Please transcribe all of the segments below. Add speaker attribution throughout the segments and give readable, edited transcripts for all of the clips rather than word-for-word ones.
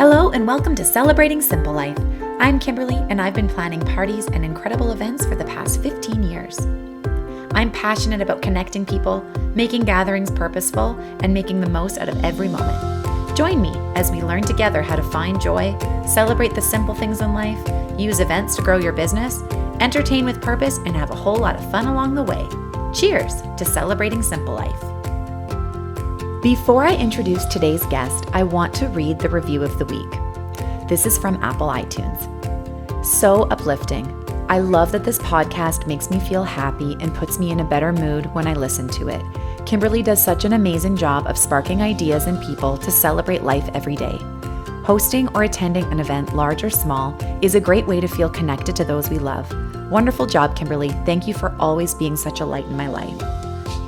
Speaker 1: Hello and welcome to Celebrating Simple Life. I'm Kimberly and I've been planning parties and incredible events for the past 15 years. I'm passionate about connecting people, making gatherings purposeful, and making the most out of every moment. Join me as we learn together how to find joy, celebrate the simple things in life, use events to grow your business, entertain with purpose, and have a whole lot of fun along the way. Cheers to Celebrating Simple Life. Before I introduce today's guest, I want to read the review of the week. This is from Apple iTunes. So uplifting. I love that this podcast makes me feel happy and puts me in a better mood when I listen to it. Kimberly does such an amazing job of sparking ideas in people to celebrate life every day. Hosting or attending an event, large or small, is a great way to feel connected to those we love. Wonderful job, Kimberly. Thank you for always being such a light in my life.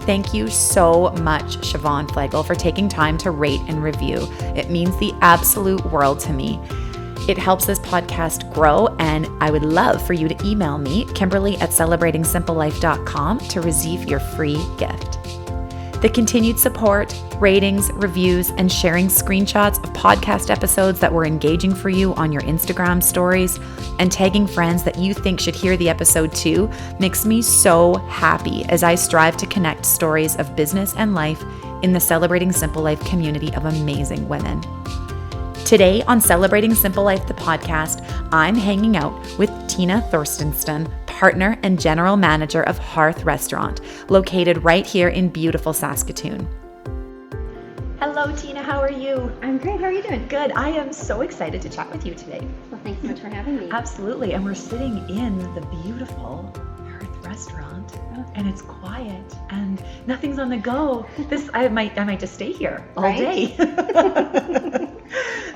Speaker 1: Thank you so much, Siobhan Flegel, for taking time to rate and review. It means the absolute world to me. It helps this podcast grow, and I would love for you to email me, Kimberly@celebratingsimplelife.com, to receive your free gift. The continued support, ratings, reviews, and sharing screenshots of podcast episodes that were engaging for you on your Instagram stories and tagging friends that you think should hear the episode too makes me so happy as I strive to connect stories of business and life in the Celebrating Simple Life community of amazing women. Today on Celebrating Simple Life, the podcast, I'm hanging out with Tina Thorsteinson, partner and general manager of Hearth Restaurant, located right here in beautiful Saskatoon. Hello, Tina. How are you?
Speaker 2: I'm great. How are you doing?
Speaker 1: Good. I am so excited to chat with you today.
Speaker 2: Well, thanks so much for having me.
Speaker 1: Absolutely. And we're sitting in the beautiful Hearth Restaurant, and it's quiet and nothing's on the go. I might just stay here all day.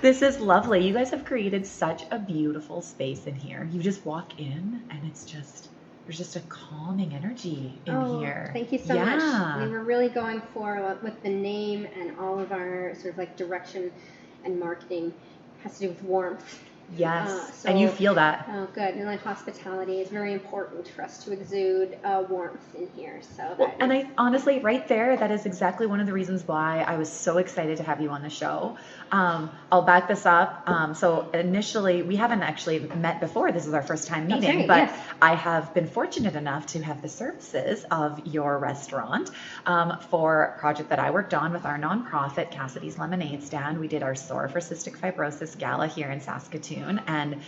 Speaker 1: This is lovely. You guys have created such a beautiful space in here. You just walk in and there's just a calming energy in here.
Speaker 2: Thank you so much. We were really going for with the name, and all of our sort of like direction and marketing has to do with warmth.
Speaker 1: Yes, and you feel that.
Speaker 2: Oh, good. And like hospitality is very important for us to exude warmth in here.
Speaker 1: And I honestly, right there, that is exactly one of the reasons why I was so excited to have you on the show. I'll back this up. So initially, we haven't actually met before. This is our first time meeting,
Speaker 2: right,
Speaker 1: but
Speaker 2: yes.
Speaker 1: I have been fortunate enough to have the services of your restaurant for a project that I worked on with our nonprofit, Cassidy's Lemonade Stand. We did our SOAR for Cystic Fibrosis Gala here in Saskatoon. And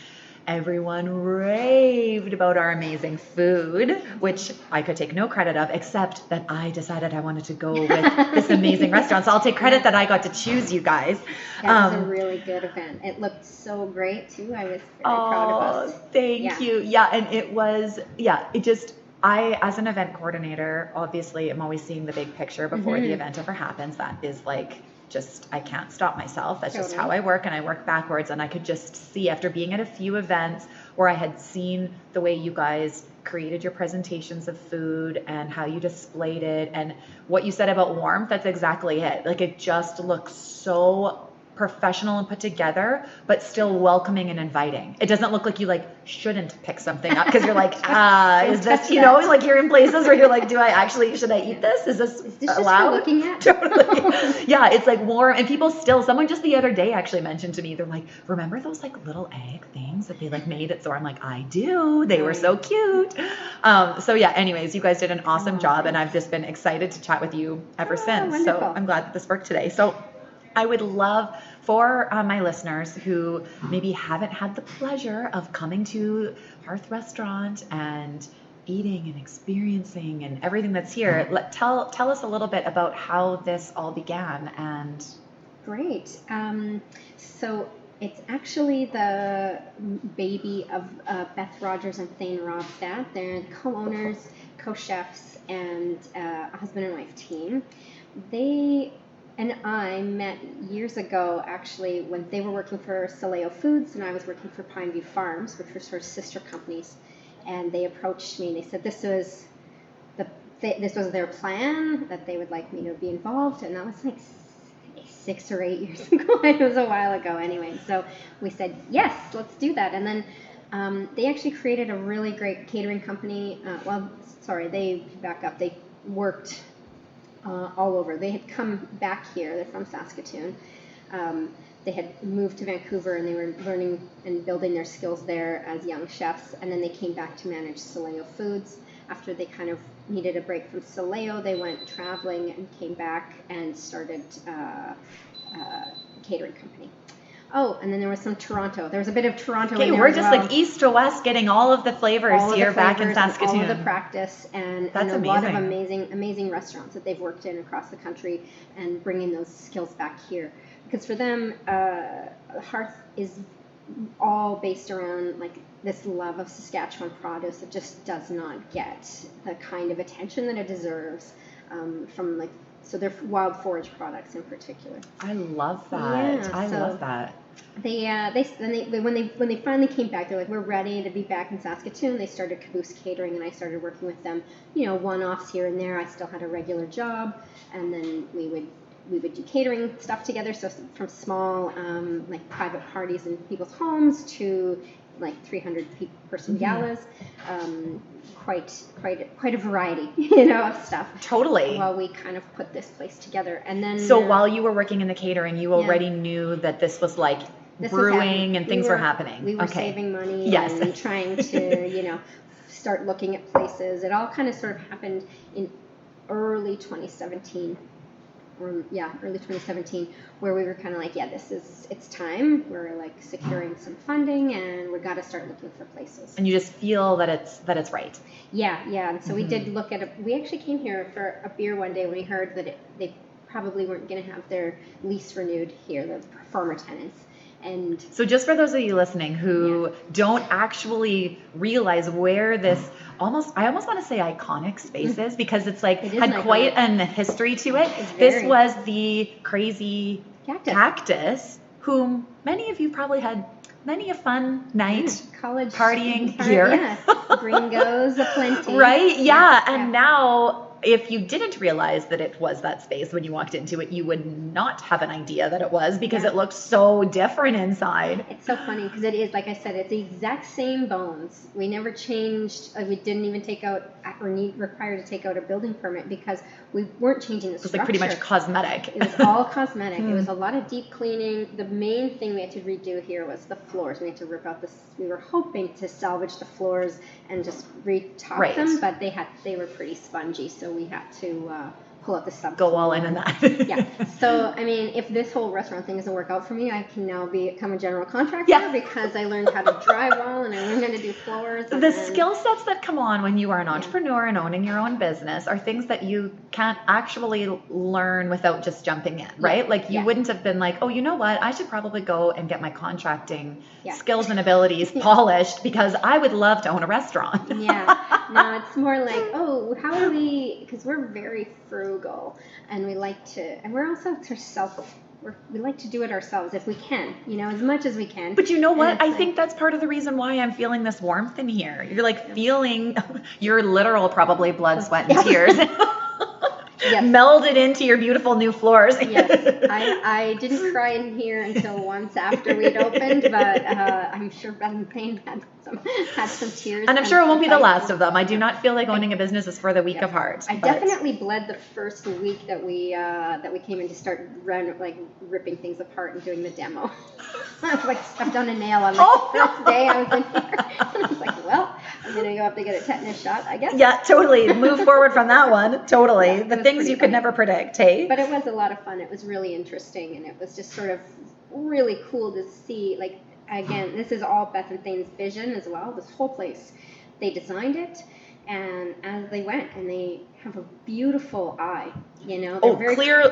Speaker 1: everyone raved about our amazing food, which I could take no credit of, except that I decided I wanted to go with this amazing restaurant. So I'll take credit that I got to choose you guys.
Speaker 2: That was a really good event. It looked so great too. I was very proud of us.
Speaker 1: Thank you. Yeah, and it was, I, as an event coordinator, obviously I'm always seeing the big picture before the event ever happens. That is like, I can't stop myself. That's just how I work, and I work backwards. And I could just see, after being at a few events where I had seen the way you guys created your presentations of food and how you displayed it and what you said about warmth, that's exactly it. Like, it just looks so professional and put together, but still welcoming and inviting. It doesn't look like you shouldn't pick something up because you're like, is this, like you're in places where you're like, should I eat this? Is this allowed?
Speaker 2: Just looking at?
Speaker 1: Totally. Yeah, it's like warm, and people still, someone just the other day actually mentioned to me, they're like, remember those little egg things that they made at SOAR? I'm like, I do. They were so cute. Anyways, you guys did an awesome job, and I've just been excited to chat with you ever since.
Speaker 2: Wonderful.
Speaker 1: So I'm glad that this worked today. So I would love for my listeners who maybe haven't had the pleasure of coming to Hearth Restaurant and eating and experiencing and everything that's here, tell us a little bit about how this all began. And
Speaker 2: Great. So it's actually the baby of Beth Rogers and Thayne Robstad. They're co-owners, co-chefs, and a husband and wife team. They and I met years ago, actually, when they were working for Soleo Foods and I was working for Pineview Farms, which were sort of sister companies. And they approached me and they said this was their plan, that they would like me to be involved. And that was 6 or 8 years ago. It was a while ago anyway. So we said, yes, let's do that. And then they actually created a really great catering company. They back up. They worked all over. They had come back here. They're from Saskatoon. They had moved to Vancouver and they were learning and building their skills there as young chefs. And then they came back to manage Soleo Foods. After they kind of needed a break from Soleo, they went traveling and came back and started a catering company. Oh, and then there was some Toronto. There was a bit of Toronto in there
Speaker 1: we're
Speaker 2: as
Speaker 1: just
Speaker 2: well.
Speaker 1: like east to west getting all of the flavors here back in Saskatoon.
Speaker 2: All of the practice and a lot of amazing restaurants that they've worked in across the country and bringing those skills back here. Because for them, Hearth is all based around like this love of Saskatchewan produce that just does not get the kind of attention that it deserves from like. So they're wild forage products in particular.
Speaker 1: I love that.
Speaker 2: Yeah,
Speaker 1: I love that.
Speaker 2: When they finally came back, they're like, we're ready to be back in Saskatoon. They started Caboose Catering, and I started working with them. One-offs here and there. I still had a regular job, and then we would do catering stuff together. So from small like private parties in people's homes to like 300 person galas. Quite a variety, of stuff.
Speaker 1: Totally.
Speaker 2: While we kind of put this place together, and then
Speaker 1: so while you were working in the catering, you already knew that this was like brewing and things were happening.
Speaker 2: We were saving money,
Speaker 1: yes,
Speaker 2: and trying to start looking at places. It all kind of sort of happened in early 2017. Early 2017, where we were kind of like, it's time. We're like securing some funding, and we got to start looking for places.
Speaker 1: And you just feel that it's right.
Speaker 2: Yeah. And so we did look at we actually came here for a beer one day when we heard that they probably weren't going to have their lease renewed here, the former tenants. And
Speaker 1: so just for those of you listening who don't actually realize where this I almost want to say iconic space is, because it's like had quite an history to it. This was the crazy cactus, whom many of you probably had many a fun night
Speaker 2: college
Speaker 1: partying here.
Speaker 2: Yeah. Gringos aplenty.
Speaker 1: Right? Yeah. And now, if you didn't realize that it was that space when you walked into it, you would not have an idea that it was, because it looks so different inside.
Speaker 2: It's so funny because it is, like I said, it's the exact same bones. We never changed. We didn't even take out or required to take out a building permit because we weren't changing the structure.
Speaker 1: It was like pretty much cosmetic.
Speaker 2: It was all cosmetic. It was a lot of deep cleaning. The main thing we had to redo here was the floors. We had to rip out we were hoping to salvage the floors and just retop them, but they were pretty spongy, so we had to pull out the subfloor.
Speaker 1: Go all in on that.
Speaker 2: Yeah. So, I mean, if this whole restaurant thing doesn't work out for me, I can now become a general contractor because I learned how to drywall and I learned how to do floors.
Speaker 1: The skill sets that come on when you are an entrepreneur and owning your own business are things that you can't actually learn without just jumping in, right?
Speaker 2: Yeah.
Speaker 1: Like you wouldn't have been like, oh, you know what? I should probably go and get my contracting skills and abilities polished because I would love to own a restaurant.
Speaker 2: No, it's more like, oh, how do we, because we're very frugal and we like to, and we're also we like to do it ourselves if we can, as much as we can.
Speaker 1: But you know what? I think that's part of the reason why I'm feeling this warmth in here. You're like feeling your literal probably blood, sweat, and tears. Melded into your beautiful new floors.
Speaker 2: Yes, I didn't cry in here until once after we'd opened, but I'm sure Beth and Thayne had some tears.
Speaker 1: And I'm sure it won't be the last of them. I do not feel like owning a business is for the weak of heart.
Speaker 2: I definitely bled the first week that we came in to start ripping things apart and doing the demo. I was like stepped on a nail on the first day I was in here. And I was like, well, I'm going to go up to get a tetanus shot, I guess.
Speaker 1: Yeah, totally. Move forward from that one. Totally. The things you could never predict, hey?
Speaker 2: But it was a lot of fun. It was really interesting, and it was just sort of really cool to see, again, this is all Beth and Thayne's vision as well, this whole place. They designed it, and as they went, and they have a beautiful eye,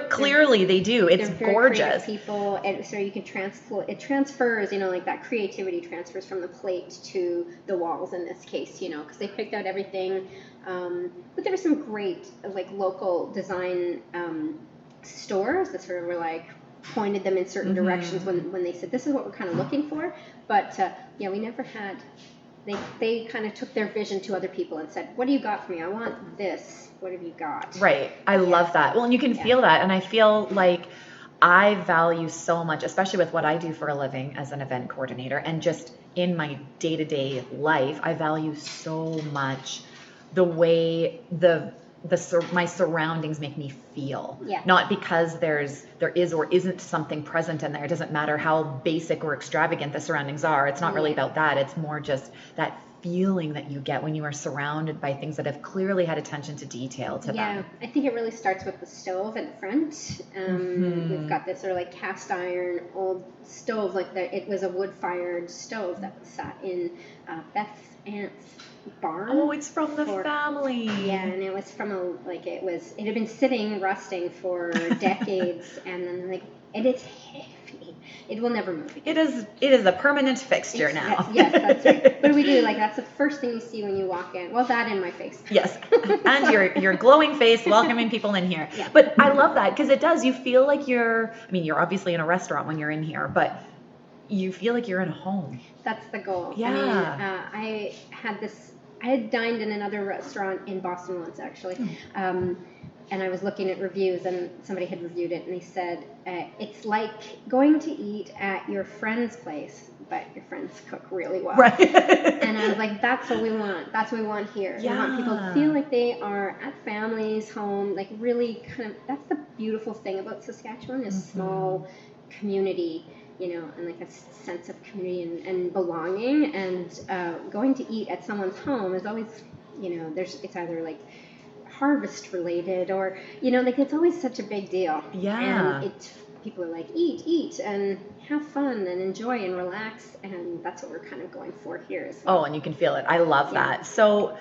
Speaker 1: clearly they do. It's
Speaker 2: very
Speaker 1: gorgeous.
Speaker 2: People, and so you can it transfers, that creativity transfers from the plate to the walls in this case, because they picked out everything. But there were some great, local design stores that sort of were pointed them in certain directions when they said, this is what we're kind of looking for. But we never had, they kind of took their vision to other people and said, what do you got for me? I want this. What have you got?
Speaker 1: Right. I love that. Well, and you can feel that. And I feel like I value so much, especially with what I do for a living as an event coordinator and just in my day-to-day life, I value so much the way the my surroundings make me feel.
Speaker 2: Yeah.
Speaker 1: Not because there is or isn't something present in there. It doesn't matter how basic or extravagant the surroundings are. It's not really about that. It's more just that feeling that you get when you are surrounded by things that have clearly had attention to detail to them.
Speaker 2: Yeah, I think it really starts with the stove in front. We've got this sort of like cast iron old stove, it was a wood-fired stove that sat in Beth's aunt's barn.
Speaker 1: Oh, it's from the family.
Speaker 2: Yeah, and it was from it had been sitting rusting for decades, and then and it's heavy. It will never move again.
Speaker 1: It is a permanent fixture now.
Speaker 2: Yes, that's right. What do we do? That's the first thing you see when you walk in. Well, that and my face.
Speaker 1: Yes, and your glowing face welcoming people in here.
Speaker 2: Yeah.
Speaker 1: But I love that because it does. You feel like you're obviously in a restaurant when you're in here, but you feel like you're in a home.
Speaker 2: That's the goal.
Speaker 1: Yeah.
Speaker 2: I had dined in another restaurant in Boston once, actually. And I was looking at reviews, and somebody had reviewed it, and they said, it's like going to eat at your friend's place, but your friends cook really well.
Speaker 1: Right.
Speaker 2: And I was like, that's what we want. That's what we want here.
Speaker 1: Yeah.
Speaker 2: We want people to feel like they are at family's home, really that's the beautiful thing about Saskatchewan, is small community, and a sense of community and belonging. And going to eat at someone's home is always, it's either harvest related or it's always such a big deal.
Speaker 1: Yeah.
Speaker 2: And people are like, eat and have fun and enjoy and relax, and that's what we're kind of going for here as well.
Speaker 1: Oh, and you can feel it. I love that. So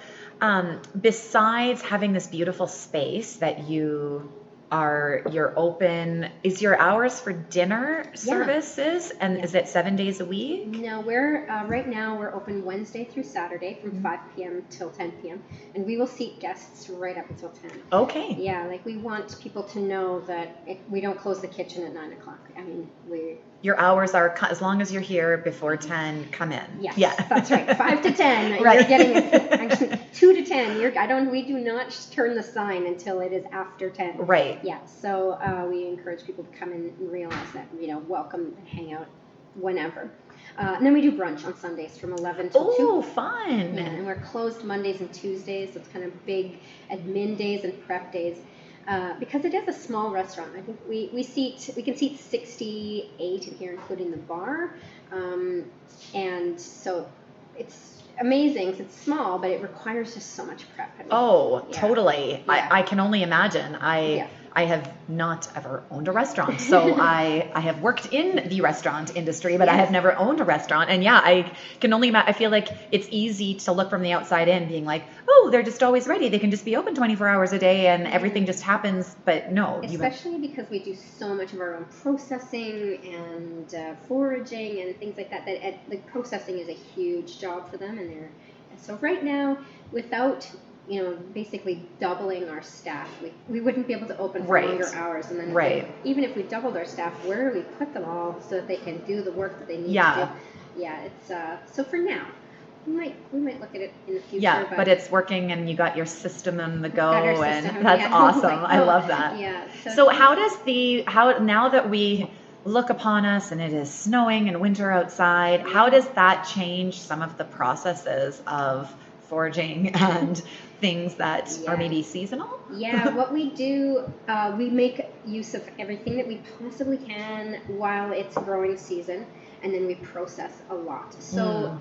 Speaker 1: besides having this beautiful space that you're open, is your hours for dinner services, and is it 7 days a week?
Speaker 2: No, we're right now we're open Wednesday through Saturday from 5 p.m. till 10 p.m. and we will seat guests right up until 10.
Speaker 1: Okay.
Speaker 2: Yeah, we want people to know that we don't close the kitchen at 9 o'clock.
Speaker 1: Your hours are, as long as you're here before 10, come in.
Speaker 2: Yes,
Speaker 1: yeah.
Speaker 2: That's right. 5 to 10.
Speaker 1: Right.
Speaker 2: You're getting actually 2 to 10. We do not turn the sign until it is after 10.
Speaker 1: Right.
Speaker 2: Yeah. So we encourage people to come in and realize that welcome and hang out whenever. And then we do brunch on Sundays from 11 till 2.
Speaker 1: Oh, fun.
Speaker 2: Yeah, and we're closed Mondays and Tuesdays. So it's kind of big admin days and prep days. Because it is a small restaurant. I think we can seat 68 in here, including the bar, and so it's amazing because it's small, but it requires just so much prep.
Speaker 1: Totally.
Speaker 2: Yeah.
Speaker 1: I can only imagine. I have not ever owned a restaurant, so I have worked in the restaurant industry, but I have never owned a restaurant. And I can only I feel like it's easy to look from the outside in, being like, oh, they're just always ready. They can just be open 24 hours a day, and everything just happens. But no,
Speaker 2: especially because we do so much of our own processing and foraging and things like that. The processing is a huge job for them, and so right now, without basically doubling our staff, we wouldn't be able to open for longer hours. And then even if we doubled our staff, where do we put them all so that they can do the work that they need to do? Yeah, it's so for now, we might look at it in the future.
Speaker 1: Yeah, but it's working, and you got your system on the go, and
Speaker 2: system,
Speaker 1: that's awesome. I love that.
Speaker 2: Yeah.
Speaker 1: So how now that we look upon us and it is snowing and winter outside, how does that change some of the processes of foraging and things that are maybe seasonal?
Speaker 2: Yeah, what we do, we make use of everything that we possibly can while it's growing season, and then we process a lot. So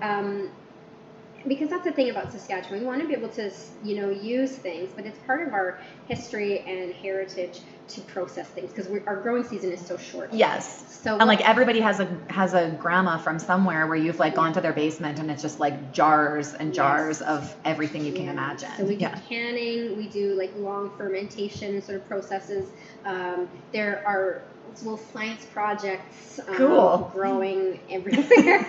Speaker 2: because that's the thing about Saskatchewan, we want to be able to use things, but it's part of our history and heritage to process things, because our growing season is so short.
Speaker 1: Yes. So and everybody has a grandma from somewhere where you've gone to their basement, and it's just jars and jars of everything you can imagine.
Speaker 2: So we do canning, we do long fermentation sort of processes. There are little science projects growing everywhere,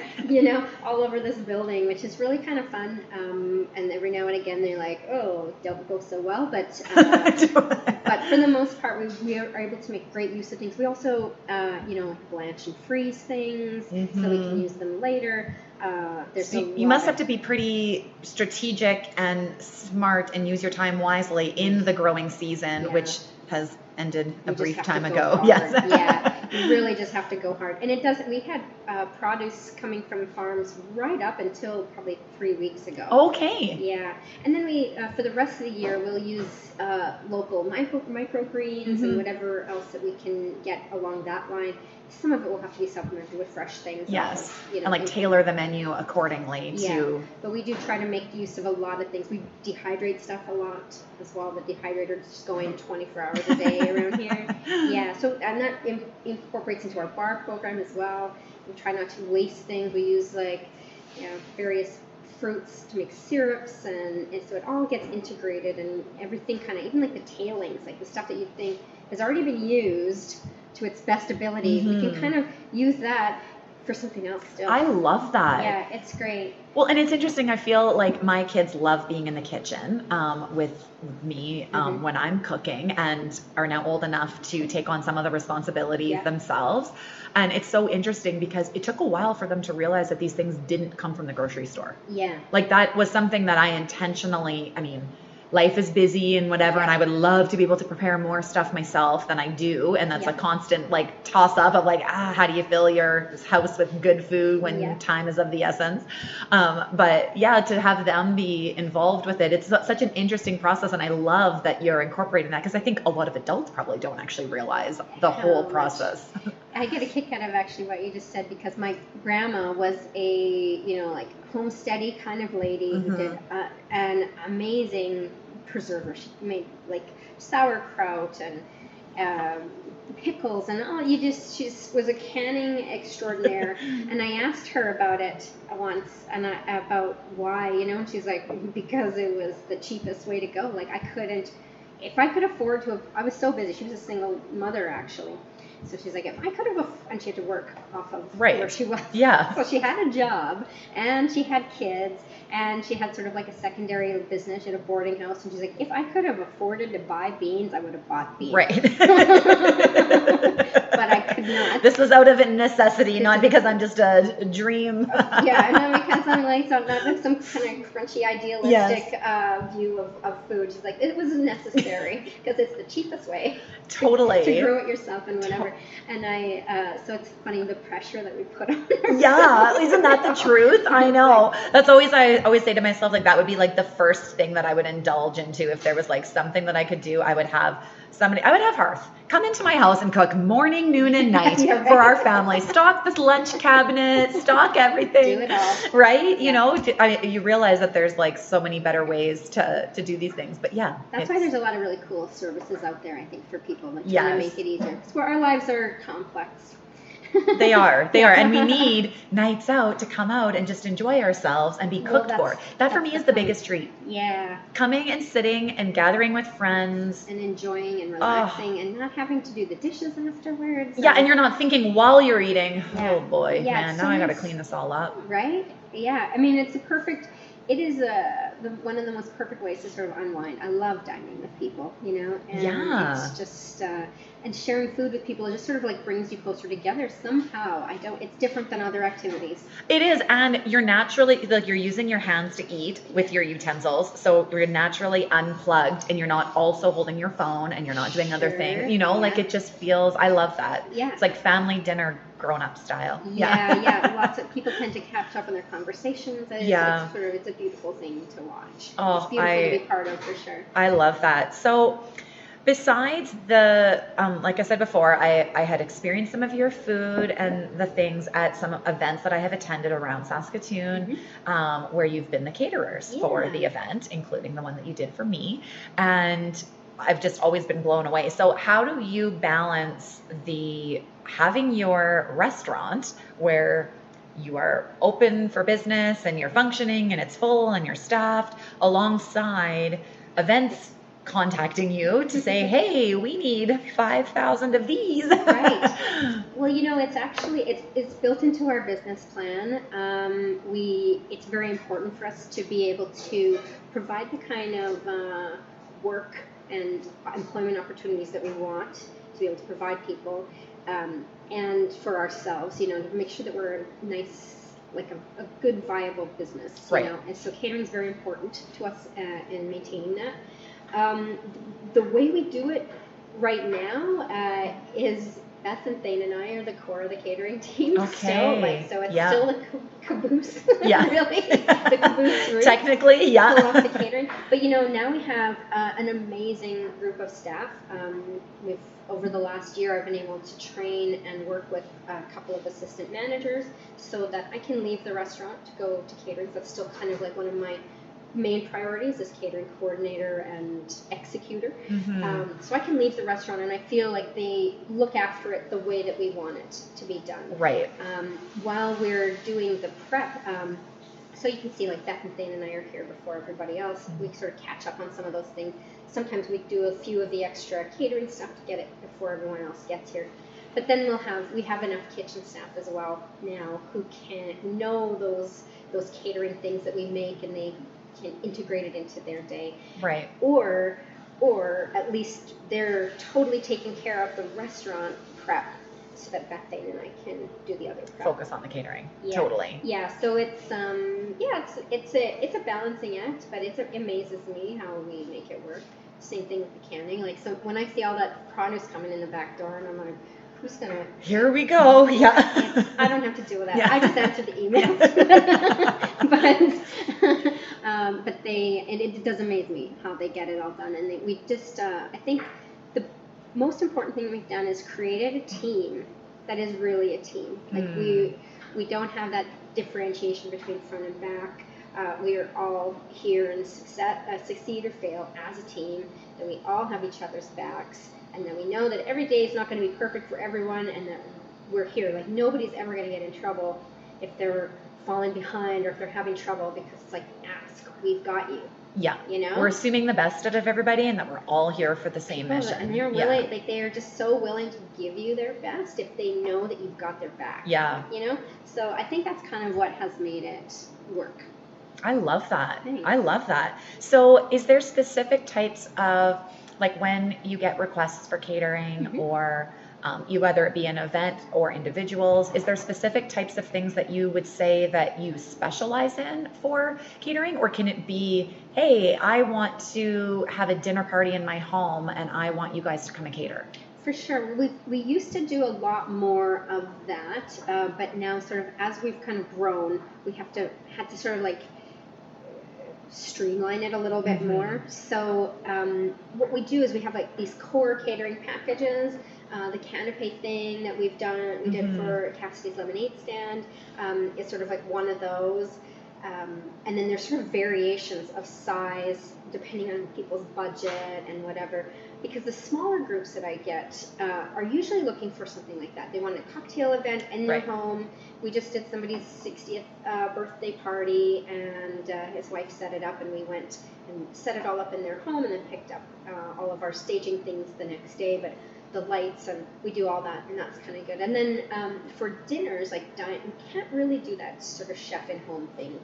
Speaker 2: all over this building, which is really kind of fun. And every now and again they're like, oh, don't go so well, but for the most part we are able to make great use of things. We also blanch and freeze things so we can use them later.
Speaker 1: You must have to be pretty strategic and smart and use your time wisely in the growing season, which has ended a brief time ago. Yes.
Speaker 2: You really just have to go hard. And it doesn't, we had produce coming from farms right up until probably 3 weeks ago.
Speaker 1: Okay.
Speaker 2: Yeah. And then we, for the rest of the year, we'll use local microgreens and whatever else that we can get along that line. Some of it will have to be supplemented with fresh things.
Speaker 1: Yes.
Speaker 2: You know,
Speaker 1: and like tailor the menu accordingly to.
Speaker 2: But we do try to make use of a lot of things. We dehydrate stuff a lot as well. The dehydrator is just going 24 hours a day around here. Yeah. So and that incorporates into our bar program as well. We try not to waste things. We use various fruits to make syrups, and so it all gets integrated, and everything kind of, even like the tailings, like the stuff that you think has already been used to its best ability, we can kind of use that for something else still.
Speaker 1: I love that.
Speaker 2: Yeah, it's great.
Speaker 1: Well, and it's interesting. I feel like my kids love being in the kitchen with me when I'm cooking, and are now old enough to take on some of the responsibilities themselves. And it's so interesting because it took a while for them to realize that these things didn't come from the grocery store.
Speaker 2: Yeah.
Speaker 1: Like that was something that I intentionally, life is busy and whatever, and I would love to be able to prepare more stuff myself than I do. And that's a constant like toss up of like, how do you fill your house with good food when time is of the essence? But yeah, to have them be involved with it, it's such an interesting process. And I love that you're incorporating that, because I think a lot of adults probably don't actually realize the whole process.
Speaker 2: I get a kick out of actually what you just said, because my grandma was a, like homesteady kind of lady who did an amazing preserver. She made like sauerkraut and pickles and all. She was a canning extraordinaire. And I asked her about it once, and about why, and she's like, because it was the cheapest way to go. Like if I could afford to have, I was so busy. She was a single mother actually. So she's like, if I could have, and she had to work off of where she was. Yeah. So she had a job, and she had kids, and she had sort of like a secondary business. She had a boarding house, and she's like, if I could have afforded to buy beans, I would have bought beans. Right. But I could not.
Speaker 1: This was out of necessity, not because I'm just a dream.
Speaker 2: Yeah, and not because I'm like some kind of crunchy, idealistic view of food. She's like, it was necessary because it's the cheapest way.
Speaker 1: Totally.
Speaker 2: To grow it yourself and whatever. And so it's funny the pressure that we put on ourselves.
Speaker 1: Yeah, isn't that the truth? I know. That's I always say to myself, like, that would be like the first thing that I would indulge into. If there was like something that I could do, I would have Hearth come into my house and cook morning, noon, and night for our family. Stock this lunch cabinet, stock everything.
Speaker 2: Do it all.
Speaker 1: Right? Yeah. You realize that there's like so many better ways to do these things. But yeah.
Speaker 2: That's why there's a lot of really cool services out there, I think, for people that try to make it easier. Because our lives are complex.
Speaker 1: They are. And we need nights out to come out and just enjoy ourselves and be cooked for. That for me is the biggest treat.
Speaker 2: Yeah.
Speaker 1: Coming and sitting and gathering with friends.
Speaker 2: And enjoying and relaxing and not having to do the dishes afterwards.
Speaker 1: Yeah, and you're not thinking while you're eating, oh boy, man, now I got to clean this all up.
Speaker 2: Right? Yeah. It is one of the most perfect ways to sort of unwind. I love dining with people, and it's just, and sharing food with people, it just sort of like brings you closer together somehow. It's different than other activities.
Speaker 1: It is, and you're naturally, like, you're using your hands to eat with your utensils, so you're naturally unplugged, and you're not also holding your phone, and you're not doing other things, like it just feels, I love that. Yeah. It's like family dinner grown-up style.
Speaker 2: Yeah. Lots of people tend to catch up in their conversations. It's a beautiful thing to watch.
Speaker 1: Oh,
Speaker 2: it's beautiful to be part of, for sure.
Speaker 1: I love that. So besides the, like I said before, I had experienced some of your food and the things at some events that I have attended around Saskatoon, where you've been the caterers for the event, including the one that you did for me. And I've just always been blown away. So how do you balance having your restaurant where you are open for business and you're functioning and it's full and you're staffed, alongside events contacting you to say, hey, we need 5,000 of these?
Speaker 2: Right. Well, it's actually, it's built into our business plan. It's very important for us to be able to provide the kind of work and employment opportunities that we want to be able to provide people, and for ourselves, to make sure that we're a nice, like a good, viable business, and so catering is very important to us in maintaining that. The way we do it right now is Beth and Thayne and I are the core of the catering team.
Speaker 1: Okay.
Speaker 2: So it's
Speaker 1: Yeah.
Speaker 2: still a caboose.
Speaker 1: Yeah.
Speaker 2: Really, the caboose route.
Speaker 1: Technically, yeah.
Speaker 2: Pull off the catering. But now we have an amazing group of staff. Over the last year, I've been able to train and work with a couple of assistant managers so that I can leave the restaurant to go to catering. That's still kind of like one of my main priorities is catering coordinator and executor. So I can leave the restaurant and I feel like they look after it the way that we want it to be done.
Speaker 1: Right.
Speaker 2: While we're doing the prep, so you can see like Beth and Thayne and I are here before everybody else. We sort of catch up on some of those things. Sometimes we do a few of the extra catering stuff to get it before everyone else gets here. But then we have enough kitchen staff as well now who know those catering things that we make, and they can integrate it into their day.
Speaker 1: Right.
Speaker 2: Or at least they're totally taking care of the restaurant prep so that Beth, Thayne, and I can do the other prep.
Speaker 1: Focus on the catering.
Speaker 2: Yeah.
Speaker 1: Totally.
Speaker 2: Yeah. So it's it's a balancing act, but it amazes me how we make it work. Same thing with the canning. Like, so when I see all that produce coming in the back door, and I'm like, who's gonna?
Speaker 1: Here we go. Yeah.
Speaker 2: I don't have to deal with that.
Speaker 1: Yeah.
Speaker 2: I just answer the emails. But it does amaze me how they get it all done. And we just, I think the most important thing we've done is created a team that is really a team. Like we don't have that differentiation between front and back. We are all here and succeed or fail as a team. That we all have each other's backs, and that we know that every day is not going to be perfect for everyone, and that we're here. Like, nobody's ever going to get in trouble if they're falling behind or if they're having trouble, because it's like, ask, we've got you.
Speaker 1: Yeah. We're assuming the best out of everybody, and that we're all here for the same mission.
Speaker 2: And they're willing, like, they are just so willing to give you their best if they know that you've got their back.
Speaker 1: Yeah.
Speaker 2: So I think that's kind of what has made it work.
Speaker 1: I love that.
Speaker 2: Thanks.
Speaker 1: I love that. So is there specific types of, like, when you get requests for catering or whether it be an event or individuals, is there specific types of things that you would say that you specialize in for catering? Or can it be, hey, I want to have a dinner party in my home and I want you guys to come and cater?
Speaker 2: For sure. We used to do a lot more of that, but now sort of as we've kind of grown, we had to sort of like streamline it a little bit more. So what we do is we have like these core catering packages. The canapé thing that we did for Cassidy's Lemonade Stand is sort of like one of those. And then there's sort of variations of size depending on people's budget and whatever. Because the smaller groups that I get are usually looking for something like that. They want a cocktail event in their home. We just did somebody's 60th birthday party, and his wife set it up, and we went and set it all up in their home, and then picked up all of our staging things the next day. But the lights, and we do all that, and that's kind of good. And then for dinners, like we can't really do that sort of chef in home thing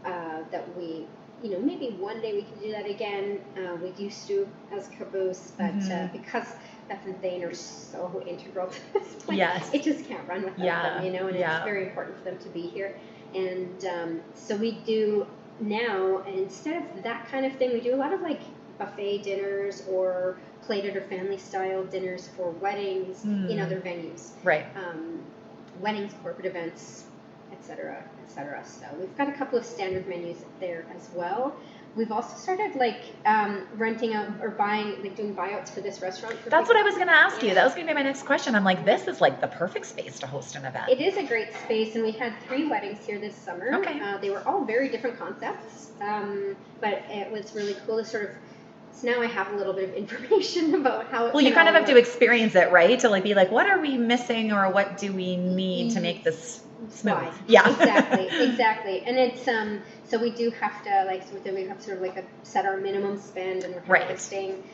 Speaker 2: that we, maybe one day we can do that again. We used to as Caboose, but because Beth and Thayne are so integral to this place, it just can't run without them, and it's very important for them to be here. And so we do now, instead of that kind of thing, we do a lot of like buffet dinners or plated or family style dinners for weddings in other venues. Right. Weddings, corporate events, etc., etc. So we've got a couple of standard menus there as well. We've also started like renting out or buying, like doing buyouts for this restaurant.
Speaker 1: That's what I was going to ask you. That was going to be my next question. I'm like, this is like the perfect space to host an event.
Speaker 2: It is a great space, and we had 3 weddings here this summer.
Speaker 1: Okay.
Speaker 2: They were all very different concepts, but it was really cool to sort of. So now I have a little bit of information about how.
Speaker 1: Well, you kind of have to experience it, right? To like be like, what are we missing, or what do we need to make this smooth? Yeah.
Speaker 2: Exactly. And it's so we do have to like we have sort of like set our minimum spend, and we're kind of staying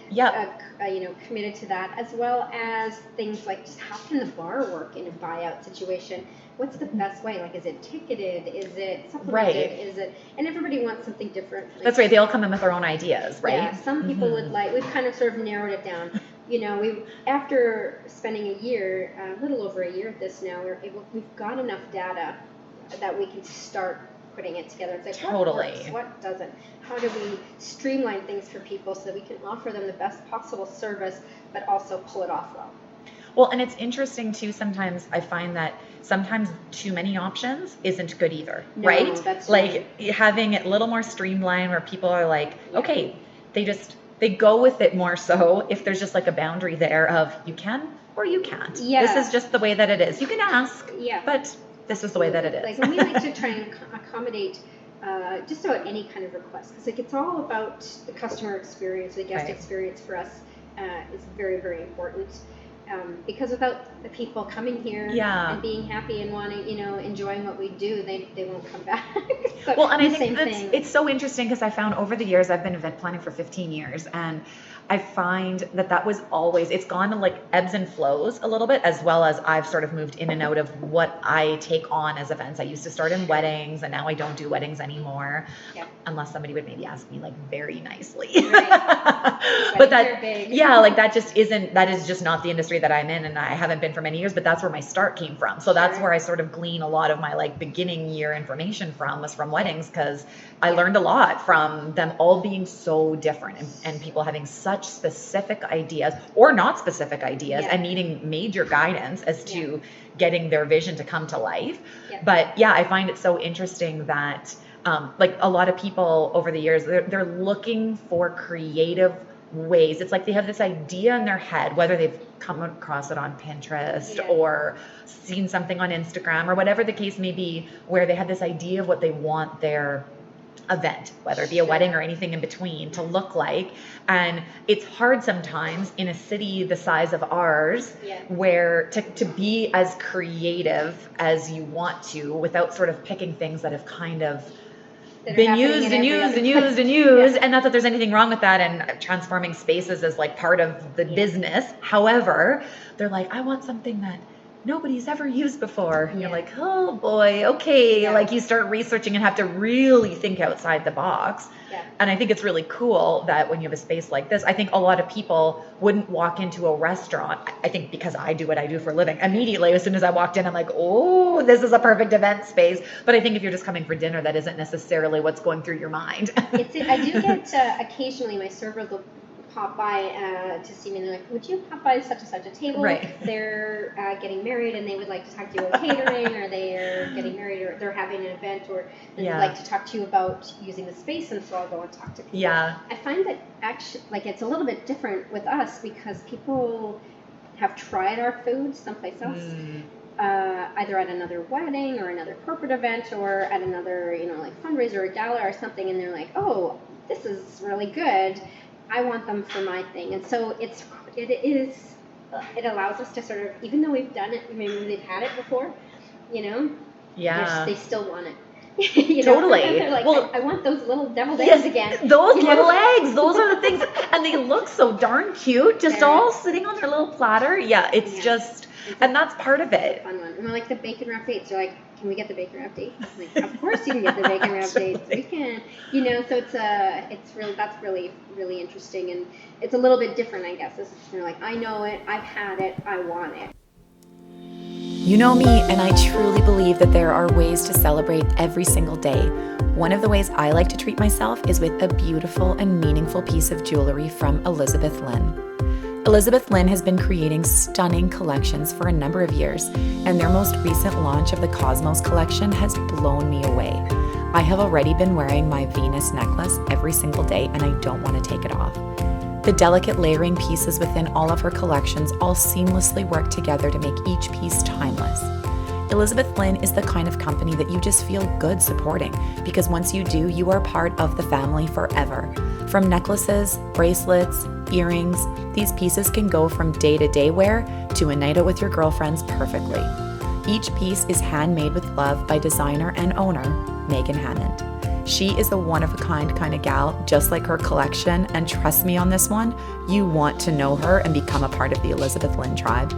Speaker 2: committed to that, as well as things like just how can the bar work in a buyout situation? What's the best way? Like, is it ticketed? Is it supplemented? Is it? And everybody wants something different. Like,
Speaker 1: that's right. They all come in with their own ideas, right?
Speaker 2: Yeah. Some people would like. We've kind of sort of narrowed it down. We after spending a year, a little over a year at this now, we've got enough data that we can start putting it together. It's like, what works, what doesn't? How do we streamline things for people so that we can offer them the best possible service, but also pull it off well?
Speaker 1: Well, and it's interesting too, sometimes I find that sometimes too many options isn't good either,
Speaker 2: No,
Speaker 1: right?
Speaker 2: that's
Speaker 1: Like
Speaker 2: true.
Speaker 1: having it a little more streamlined where people are like,
Speaker 2: Yeah.
Speaker 1: okay, they go with it more so if there's just like a boundary there of you can or you can't.
Speaker 2: Yeah.
Speaker 1: This is just the way that it is. You can ask,
Speaker 2: Yeah.
Speaker 1: but this is the way that it is.
Speaker 2: Like, and we like to try and accommodate just about any kind of request, because like it's all about the customer experience, the guest
Speaker 1: Right.
Speaker 2: experience for us is very, very important. Because without the people coming here
Speaker 1: Yeah.
Speaker 2: and being happy and wanting, enjoying what we do, they won't come back. So
Speaker 1: Well, and I
Speaker 2: the
Speaker 1: think
Speaker 2: same thing.
Speaker 1: it's so interesting because I found over the years, I've been event planning for 15 years, and I find that was always, it's gone to like ebbs and flows a little bit, as well as I've sort of moved in and out of what I take on as events. I used to start in weddings, and now I don't do weddings anymore,
Speaker 2: Yeah.
Speaker 1: unless somebody would maybe ask me like very nicely.
Speaker 2: Right.
Speaker 1: But
Speaker 2: They're big.
Speaker 1: yeah, like that is just not the industry that I'm in, and I haven't been for many years, but that's where my start came from. So that's
Speaker 2: Sure.
Speaker 1: where I sort of glean a lot of my like beginning year information was from weddings, because I learned a lot from them all being so different, and people having such specific ideas or not specific ideas,
Speaker 2: Yeah.
Speaker 1: and needing major guidance as to getting their vision to come to life.
Speaker 2: Yeah.
Speaker 1: But yeah, I find it so interesting that like a lot of people over the years, they're looking for creative ways. It's like they have this idea in their head, whether they've come across it on Pinterest
Speaker 2: Yeah.
Speaker 1: or seen something on Instagram or whatever the case may be, where they have this idea of what they want their event, whether it be a wedding or anything in between, to look like. And it's hard sometimes in a city the size of ours, where to be as creative as you want to without sort of picking things that have kind of been used and used and used and used. And not that there's anything wrong with that, and transforming spaces is like part of the business. However, they're like, I want something that nobody's ever used before. And you're like, oh boy, okay. Like you start researching and have to really think outside the box.
Speaker 2: Yeah.
Speaker 1: And I think it's really cool that when you have a space like this, I think a lot of people wouldn't walk into a restaurant. I think because I do what I do for a living, immediately as soon as I walked in, I'm like, oh, this is a perfect event space. But I think if you're just coming for dinner, that isn't necessarily what's going through your mind.
Speaker 2: I do get occasionally my server will pop by to see me, and they're like, would you pop by such and such a table?
Speaker 1: Right.
Speaker 2: They're getting married and they would like to talk to you about catering, or they're getting married, or they're having an event, or they'd like to talk to you about using the space, and so I'll go and talk to people.
Speaker 1: Yeah.
Speaker 2: I find that actually, like, it's a little bit different with us because people have tried our food someplace else. Either at another wedding or another corporate event or at another, like fundraiser or gala or something, and they're like, oh, this is really good. I want them for my thing. And so it allows us to sort of, even though we've done it, maybe they've had it before, they still want it.
Speaker 1: Totally.
Speaker 2: They're like,
Speaker 1: well,
Speaker 2: I want those little deviled eggs again.
Speaker 1: Those little eggs, those are the things, and they look so darn cute, just all sitting on their little platter. Yeah, it's just, and that's part of it.
Speaker 2: Fun one. And like the bacon wrap dates, they're like, can we get the bacon wrap dates? I'm like, of course you can get the bacon wrap dates. We can, so that's really, really interesting, and it's a little bit different, I guess. It's like, I know it, I've had it, I want it.
Speaker 1: You know me, and I truly believe that there are ways to celebrate every single day. One of the ways I like to treat myself is with a beautiful and meaningful piece of jewelry from Elizabeth Lynn. Elizabeth Lynn has been creating stunning collections for a number of years, and their most recent launch of the Cosmos collection has blown me away. I have already been wearing my Venus necklace every single day, and I don't want to take it off. The delicate layering pieces within all of her collections all seamlessly work together to make each piece timeless. Elizabeth Lynn is the kind of company that you just feel good supporting, because once you do, you are part of the family forever. From necklaces, bracelets, earrings, these pieces can go from day-to-day wear to a night out with your girlfriends perfectly. Each piece is handmade with love by designer and owner, Megan Hammond. She is a one-of-a-kind kind of gal, just like her collection, and trust me on this one, you want to know her and become a part of the Elizabeth Lynn tribe.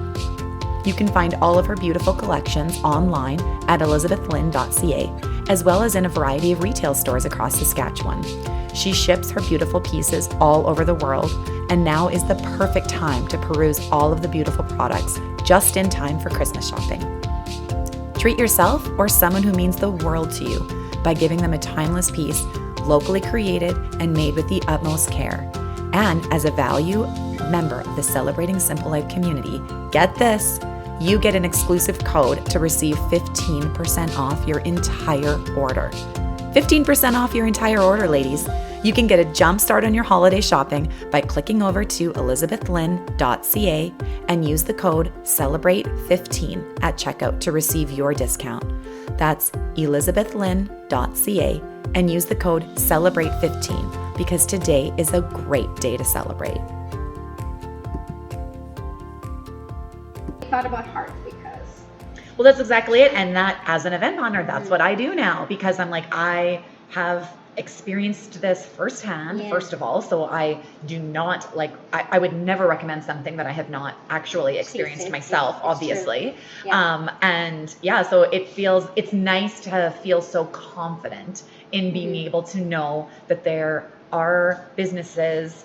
Speaker 1: You can find all of her beautiful collections online at elizabethlynn.ca, as well as in a variety of retail stores across Saskatchewan. She ships her beautiful pieces all over the world, and now is the perfect time to peruse all of the beautiful products just in time for Christmas shopping. Treat yourself or someone who means the world to you by giving them a timeless piece, locally created and made with the utmost care. And as a value, member of the Celebrating Simple Life community, get this, you get an exclusive code to receive 15% off your entire order. 15% off your entire order, ladies. You can get a jump start on your holiday shopping by clicking over to elizabethlynn.ca and use the code CELEBRATE15 at checkout to receive your discount. That's elizabethlynn.ca and use the code CELEBRATE15 because today is a great day to celebrate.
Speaker 2: I thought about Hearth because...
Speaker 3: Well, that's exactly it. And that, as an event planner, that's what I do now, because I'm like, I have experienced this firsthand, first of all. So I do not like, I would never recommend something that I have not actually experienced myself, obviously. So it's nice to feel so confident in being able to know that there are businesses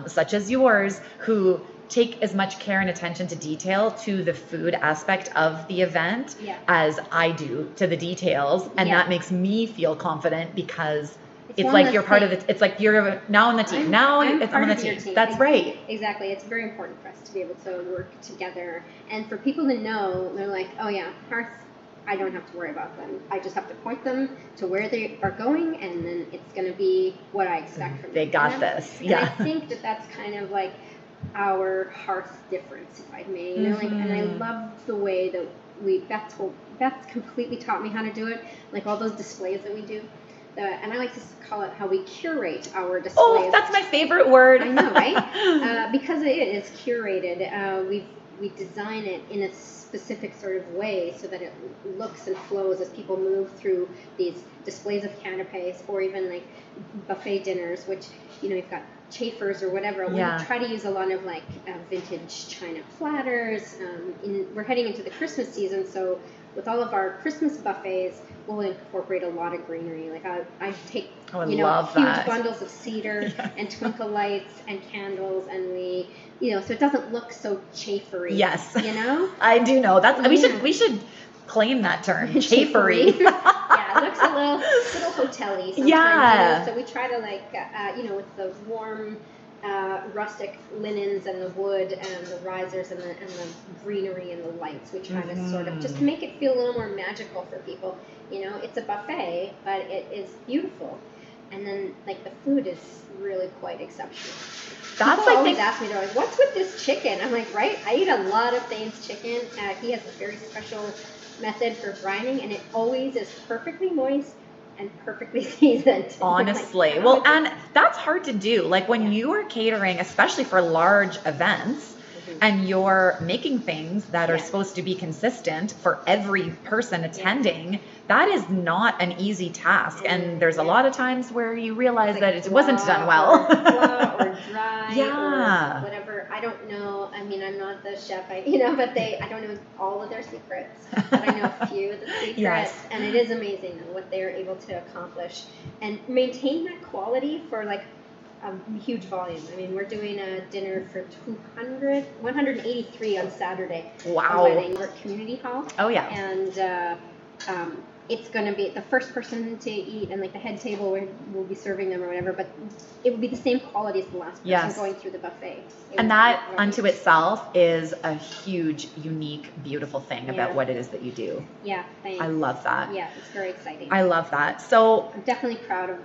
Speaker 3: such as yours who take as much care and attention to detail to the food aspect of the event as I do to the details. And that makes me feel confident because it's like you're part of it. It's like you're now on the team. I'm on the team. That's right.
Speaker 2: Exactly. It's very important for us to be able to work together and for people to know, they're like, oh yeah, Hearth, I don't have to worry about them. I just have to point them to where they are going, and then it's going to be what I expect from them.
Speaker 3: They got this.
Speaker 2: And I think that that's kind of like our Hearth difference, if I may. You know, like, and I love the way that Beth completely taught me how to do it, like all those displays that we do. And I like to call it how we curate our displays.
Speaker 3: Oh, that's my favorite word.
Speaker 2: I know, right? Because it is curated. We design it in a specific sort of way so that it looks and flows as people move through these displays of canapes or even like buffet dinners, which, you know, you've got chafers or whatever. We try to use a lot of like vintage china platters. We're heading into the Christmas season, so with all of our Christmas buffets, we'll incorporate a lot of greenery. Like I take huge bundles of cedar and twinkle lights and candles, and we, you know, so it doesn't look so chafery.
Speaker 3: Yes,
Speaker 2: you know.
Speaker 3: I do know that. We should claim that term, chafery.
Speaker 2: It looks a little hotel-y sometimes.
Speaker 3: Yeah.
Speaker 2: You know? So we try to like, with the warm rustic linens and the wood and the risers and the greenery and the lights. We try to sort of just make it feel a little more magical for people. You know, it's a buffet, but it is beautiful. And then like the food is really quite exceptional. People always ask me, they're like, what's with this chicken? I'm like, right, I eat a lot of Thayne's chicken. He has a very special method for brining, and it always is perfectly moist and perfectly seasoned.
Speaker 3: Honestly.
Speaker 2: Like,
Speaker 3: well, and that's hard to do. Like when you are catering, especially for large events, and you're making things that are supposed to be consistent for every person attending, that is not an easy task. And there's a lot of times where you realize that it wasn't done well.
Speaker 2: Or dry or whatever. I don't know. I mean, I'm not the chef, but I don't know all of their secrets, but I know a few of the secrets. And it is amazing what they're able to accomplish and maintain that quality for like a huge volume. I mean, we're doing a dinner for 183 on Saturday.
Speaker 3: Wow.
Speaker 2: A wedding at Community Hall.
Speaker 3: Oh, yeah.
Speaker 2: And it's going to be the first person to eat, and like the head table will be serving them or whatever, but it will be the same quality as the last person going through the buffet.
Speaker 3: And that unto itself is a huge, unique, beautiful thing about what it is that you do.
Speaker 2: Yeah, thanks.
Speaker 3: I love that.
Speaker 2: Yeah, it's very exciting.
Speaker 3: I love that. So
Speaker 2: I'm definitely proud of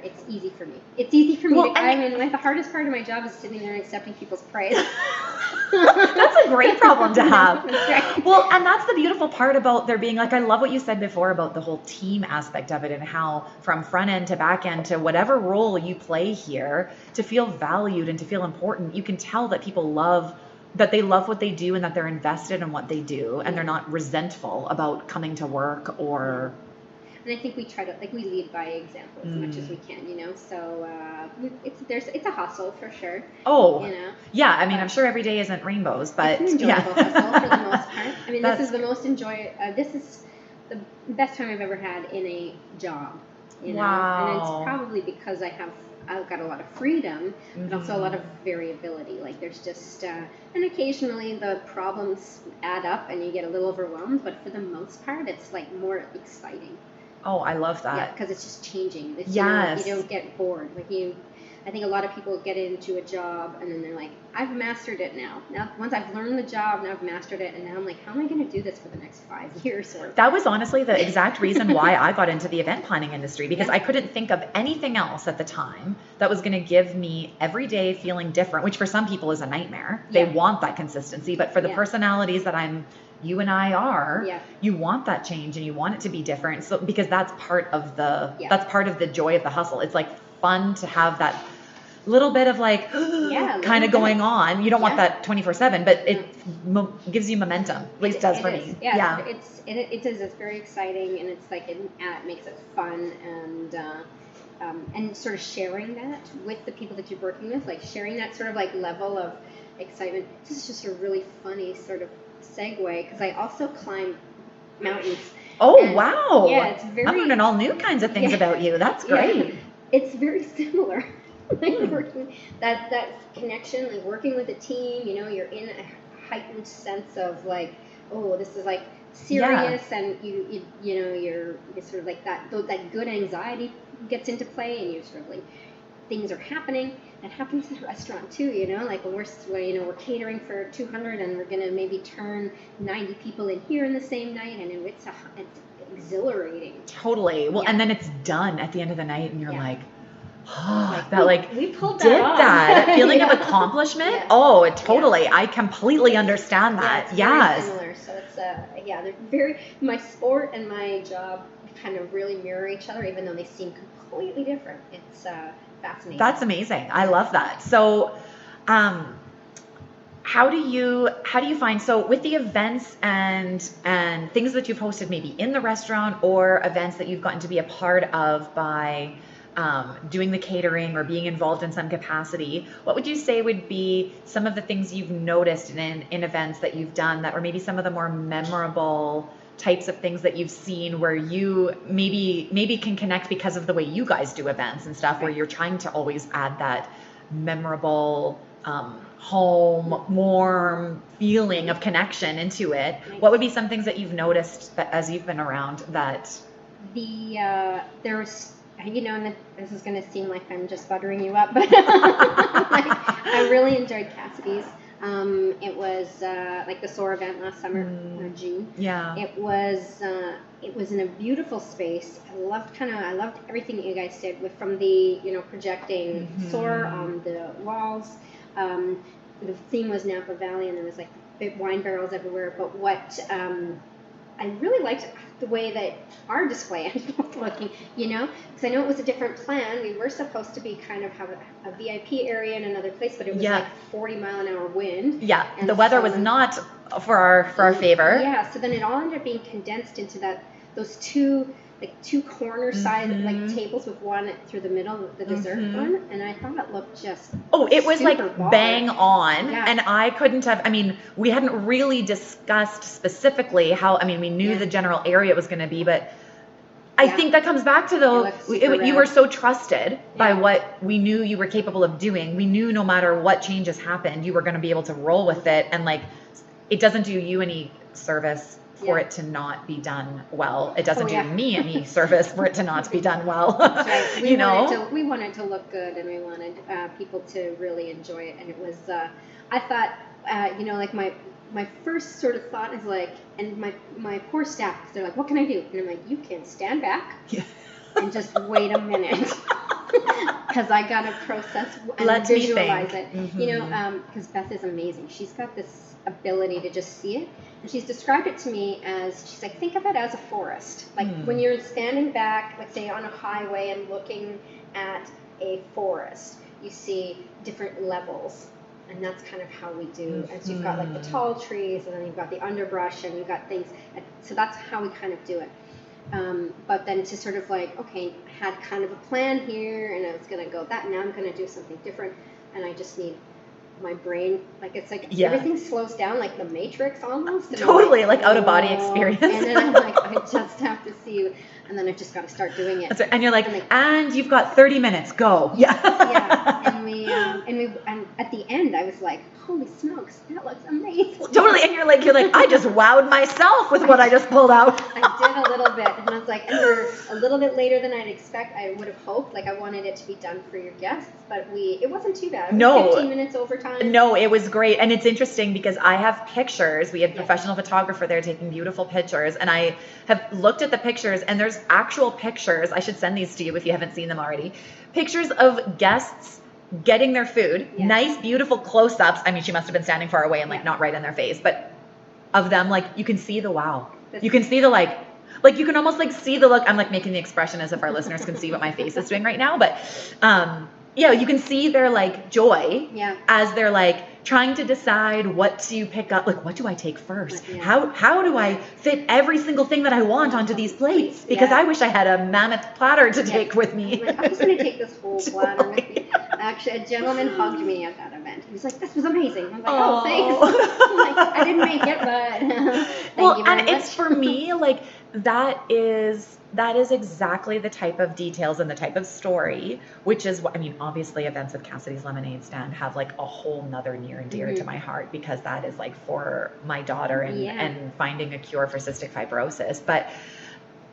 Speaker 2: it's easy for me. It's easy for me the hardest part of my job is sitting there and accepting people's praise.
Speaker 3: That's a great problem to have.
Speaker 2: Right.
Speaker 3: Well, and that's the beautiful part about there being, like, I love what you said before about the whole team aspect of it and how from front end to back end to whatever role you play here, to feel valued and to feel important, you can tell that people love what they do and that they're invested in what they do and they're not resentful about coming to work or...
Speaker 2: And I think we try to, we lead by example as much as we can, so it's a hustle for sure.
Speaker 3: Oh, yeah. I mean, I'm sure every day isn't rainbows, but
Speaker 2: it's an enjoyable hustle for the most part. I mean, this is the most this is the best time I've ever had in a job,
Speaker 3: Wow.
Speaker 2: And it's probably because I've got a lot of freedom, but also a lot of variability. Like there's just, and occasionally the problems add up and you get a little overwhelmed, but for the most part, it's like more exciting.
Speaker 3: Oh, I love that.
Speaker 2: Yeah, because it's just changing. You don't get bored. I think a lot of people get into a job and then they're like, I've mastered it now. Now, once I've learned the job, now I've mastered it, and now I'm like, how am I going to do this for the next 5 years? Or
Speaker 3: that was honestly the exact reason why I got into the event planning industry, because I couldn't think of anything else at the time that was going to give me every day feeling different, which for some people is a nightmare. They want that consistency, but for the personalities that you and I are, you want that change and you want it to be different. So because that's part of the joy of the hustle. It's like fun to have that little bit of like kind of going on. You don't want that 24/7, but it gives you momentum. At least it does for me.
Speaker 2: Yeah. It is. It's very exciting, and it's like it makes it fun, and sort of sharing that with the people that you're working with, like sharing that sort of like level of excitement. This is just a really funny sort of segue, because I also climb mountains.
Speaker 3: Oh, wow.
Speaker 2: Yeah, it's very...
Speaker 3: I'm learning all new kinds of things about you. That's great.
Speaker 2: Yeah. It's very similar. Like working that connection, like working with a team, you know, you're in a heightened sense of like, oh, this is like serious, and you know, you're sort of like that good anxiety gets into play, and you're sort of like, things are happening. That happens in a restaurant too, you know, like when we're catering for 200 and we're gonna maybe turn 90 people in here in the same night, and it's exhilarating.
Speaker 3: Totally. Well, and then it's done at the end of the night, and you're like, oh,
Speaker 2: we pulled
Speaker 3: that
Speaker 2: off.
Speaker 3: That feeling of accomplishment. Oh, totally. I completely understand that.
Speaker 2: Very similar. So it's they're very, my sport and my job kind of really mirror each other, even though they seem completely different. It's fascinating.
Speaker 3: That's amazing. I love that. So, how do you find, so with the events and things that you've hosted maybe in the restaurant, or events that you've gotten to be a part of by doing the catering or being involved in some capacity, what would you say would be some of the things you've noticed in events that you've done that were maybe some of the more memorable types of things that you've seen, where you maybe can connect because of the way you guys do events and stuff, where you're trying to always add that memorable home, warm feeling of connection into it? What would be some things that you've noticed that as you've been around that
Speaker 2: there's, you know, and this is going to seem like I'm just buttering you up, but I really enjoyed Cassidy's. It was like the SOAR event last summer, in June. Yeah. It was in a beautiful space. I loved everything that you guys did from the, you know, projecting SOAR on the walls. The theme was Napa Valley, and there was like wine barrels everywhere. But what I really liked the way that our display ended up looking, you know, because I know it was a different plan. We were supposed to be kind of have a VIP area in another place, but it was like 40-mile-an-hour wind. Yeah, and the weather was not for our favor. Yeah, so then it all ended up being condensed into those two corner side like tables, with one through the middle, the dessert one, and I thought it looked just it was like bang on. And I couldn't have, I mean, we hadn't really discussed specifically how, I mean, we knew the general area it was going to be, but I think that comes back to you were so trusted by what we knew you were capable of doing. We knew no matter what changes happened, you were going to be able to roll with it, and like, it doesn't do you any service for it to not be done well. It doesn't do me any service for it to not be done well. Right. We wanted to look good, and we wanted people to really enjoy it. And it was, I thought, you know, like my first sort of thought is like, and my poor staff, they're like, what can I do? And I'm like, you can stand back and just wait a minute. Because I got to process and visualize it. You know, because Beth is amazing. She's got this ability to just see it. And she's described it to me as, she's like, think of it as a forest. Like when you're standing back, like say on a highway and looking at a forest, you see different levels. And that's kind of how we do. And so you've got like the tall trees, and then you've got the underbrush, and you've got things. So that's how we kind of do it. But then to sort of like, okay, I had kind of a plan here, and I was going to go that, now I'm going to do something different, and I just need my brain, like, it's like everything slows down, like the Matrix almost. Totally, like out of body experience. And then I'm like, I just have to see you, and then I just got to start doing it. That's right. And you're like, and you've got 30 minutes, go. Yeah. And we and at the end I was like, holy smokes, that looks amazing.
Speaker 3: Totally. And you're like, I just wowed myself with what I just pulled out.
Speaker 2: I did a little bit, and I was like, and we're a little bit later than I'd expect. I would have hoped, like I wanted it to be done for your guests, but it wasn't too bad. It was 15 minutes overtime.
Speaker 3: No, it was great. And it's interesting because I have pictures. We had a professional photographer there taking beautiful pictures, and I have looked at the pictures, and there's actual pictures. I should send these to you if you haven't seen them already. Pictures of guests getting their food, nice, beautiful close-ups. I mean, she must have been standing far away and like not right in their face, but of them, like you can see the wow. You can see the like you can almost like see the look. I'm like making the expression as if our listeners can see what my face is doing right now, but you can see their like joy as they're like trying to decide what to pick up. Like, what do I take first? How do I fit every single thing that I want onto these plates? Because I wish I had a mammoth platter to take with me.
Speaker 2: I'm just going to take this whole platter with me. Actually, a gentleman hugged me at that event. He was like, this was amazing. I'm like, oh thanks. I'm like, I didn't make it, but thank you very much.
Speaker 3: It's for me, like, that is exactly the type of details and the type of story, which is what, I mean, obviously events with Cassidy's Lemonade Stand have like a whole nother near and dear to my heart, because that is like for my daughter and finding a cure for cystic fibrosis. But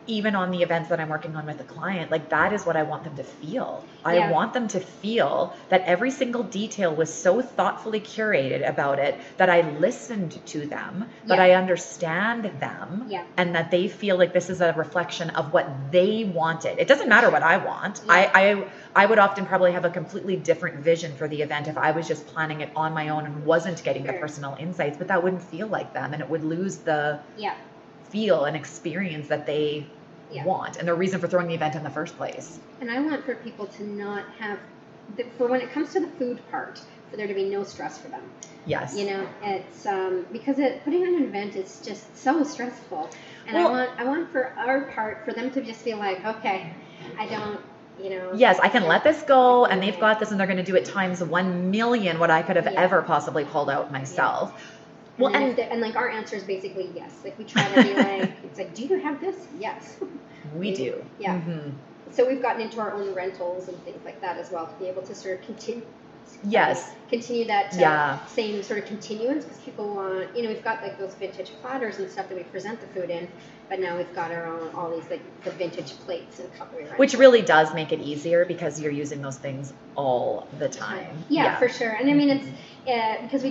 Speaker 3: even on the events that I'm working on with the client, like that is what I want them to feel. I want them to feel that every single detail was so thoughtfully curated about it, that I listened to them, that I understand them, and that they feel like this is a reflection of what they wanted. It doesn't matter what I want. I would often probably have a completely different vision for the event if I was just planning it on my own and wasn't getting the personal insights, but that wouldn't feel like them, and it would lose the feel and experience that they want and the reason for throwing the event in the first place.
Speaker 2: And I want for people to not have, for when it comes to the food part, for there to be no stress for them.
Speaker 3: Yes.
Speaker 2: You know, it's because putting on an event is just so stressful, and I want for our part for them to just feel like, okay, I don't.
Speaker 3: Yes, I can let this go, and they've got this, and they're going to do it times 1 million what I could have ever possibly pulled out myself.
Speaker 2: Well, and like our answer is basically yes. Like we try to be like, it's like, do you have this? Yes.
Speaker 3: We do.
Speaker 2: Yeah. Mm-hmm. So we've gotten into our own rentals and things like that as well to be able to sort of continue that same sort of continuance, because people want, we've got like those vintage platters and stuff that we present the food in, but now we've got our own, all these like the vintage plates and cutlery.
Speaker 3: Which really does make it easier because you're using those things all the time.
Speaker 2: Yeah, for sure. And I mean, it's because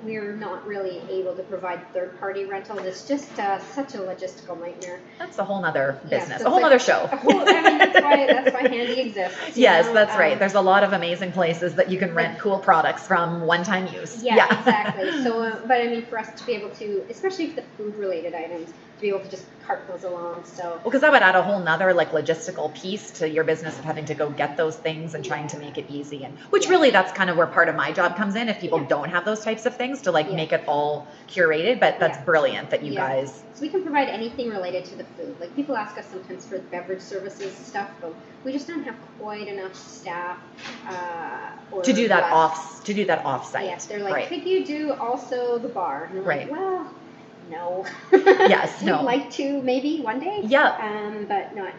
Speaker 2: we're not really able to provide third-party rentals. It's just such a logistical nightmare.
Speaker 3: That's a whole nother business, a whole nother show.
Speaker 2: That's why Handy exists.
Speaker 3: Yes, that's right. There's a lot of amazing places that you can rent cool products from one-time use.
Speaker 2: Yeah. Exactly. So, but I mean, for us to be able to, especially for the food-related items, to be able to just cart those along. So,
Speaker 3: because that would add a whole nother like logistical piece to your business of having to go get those things and trying to make it easy, and which really that's kind of where part of my job comes in. If people don't have those types of things to like make it all curated, but that's brilliant that you guys.
Speaker 2: So we can provide anything related to the food. Like people ask us sometimes for beverage services stuff, but we just don't have quite enough staff
Speaker 3: to do that off-site.
Speaker 2: Yes, they're like, could you do also the bar? And we're like, well, no.
Speaker 3: Yes, no.
Speaker 2: We'd like to maybe one day.
Speaker 3: Yeah.
Speaker 2: But not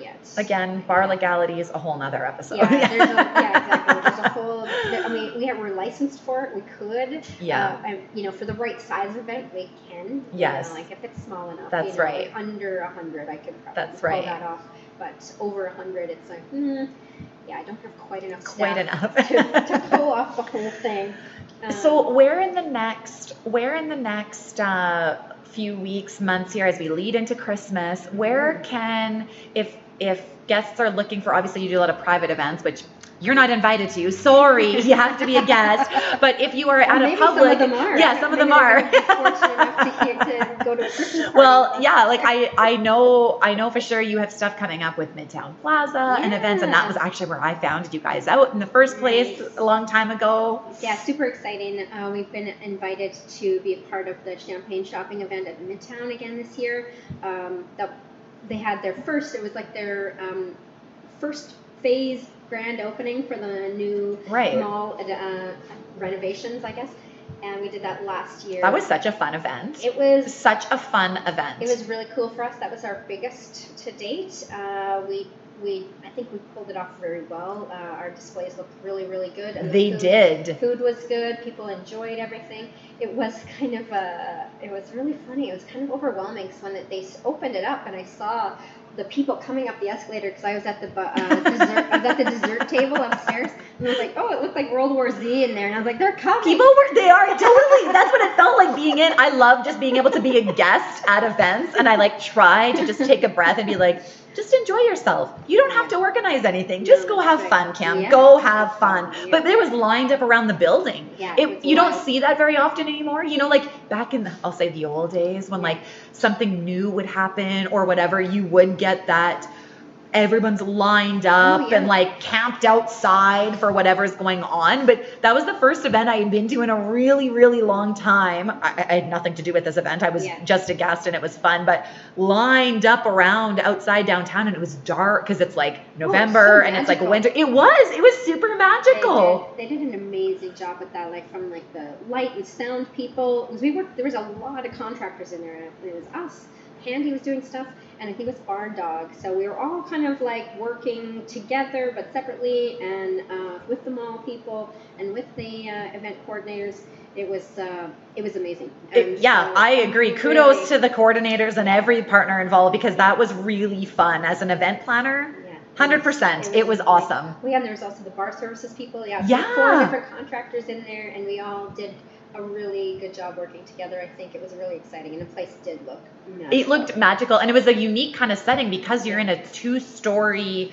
Speaker 2: yet.
Speaker 3: Again, bar legalities, a whole nother episode.
Speaker 2: Yeah, exactly. There's a whole. I mean, we're licensed for it. We could.
Speaker 3: Yeah.
Speaker 2: For the right size event, we can.
Speaker 3: Yes.
Speaker 2: Like if it's small enough.
Speaker 3: That's right.
Speaker 2: Like under 100, I could probably pull that off. But over 100, it's like, I don't have quite enough staff to pull off the whole thing.
Speaker 3: So where in the next few weeks, months here, as we lead into Christmas, where can, if guests are looking for, obviously you do a lot of private events, which you're not invited to. Sorry, you have to be a guest. But if you are at a public,
Speaker 2: some of them are.
Speaker 3: Yeah, some of them are.
Speaker 2: Fortunate enough to go to a Christmas party.
Speaker 3: Well, yeah, like I know for sure you have stuff coming up with Midtown Plaza and events, and that was actually where I found you guys out in the first place a long time ago.
Speaker 2: Yeah, super exciting. We've been invited to be a part of the champagne shopping event at Midtown again this year. They had their first phase grand opening for the new mall renovations, I guess. And we did that last year.
Speaker 3: That was such a fun event.
Speaker 2: It was
Speaker 3: such a fun event.
Speaker 2: It was really cool for us. That was our biggest to date. We I think we pulled it off very well. Our displays looked really, really good. And
Speaker 3: They did.
Speaker 2: Food was good. People enjoyed everything. It was kind of it was really funny. It was kind of overwhelming because when they opened it up and I saw the people coming up the escalator, because I was at the dessert table upstairs, and I was like, oh, it looked like World War Z in there, and I was like, they're coming.
Speaker 3: They are totally. That's what it felt like being in. I love just being able to be a guest at events, and I like try to just take a breath and be like, just enjoy yourself. You don't have to organize anything. Just go have fun, Kim. Go have fun. But there was lined up around the building.
Speaker 2: Yeah,
Speaker 3: you don't see that very often anymore. You know, like back in I'll say the old days when like something new would happen or whatever, you would get that everyone's lined up and like camped outside for whatever's going on. But that was the first event I had been to in a really, really long time. I had nothing to do with this event. I was just a guest and it was fun, but lined up around outside downtown, and it was dark because it's like November and it's like winter. It was super magical.
Speaker 2: They did an amazing job with that, like from like the light and sound people. There was a lot of contractors in there. It was us. Handy was doing stuff, and I think it was Barn Dog. So we were all kind of like working together but separately, and with the mall people and with the event coordinators. It was amazing.
Speaker 3: I agree. Kudos to the coordinators and every partner involved, because that was really fun as an event planner. 100%. It was awesome.
Speaker 2: There was also the bar services people. 4 different contractors in there, and we all did a really good job working together. I think it was really exciting, and the place did look magical.
Speaker 3: It looked magical, and it was a unique kind of setting because you're in a 2-story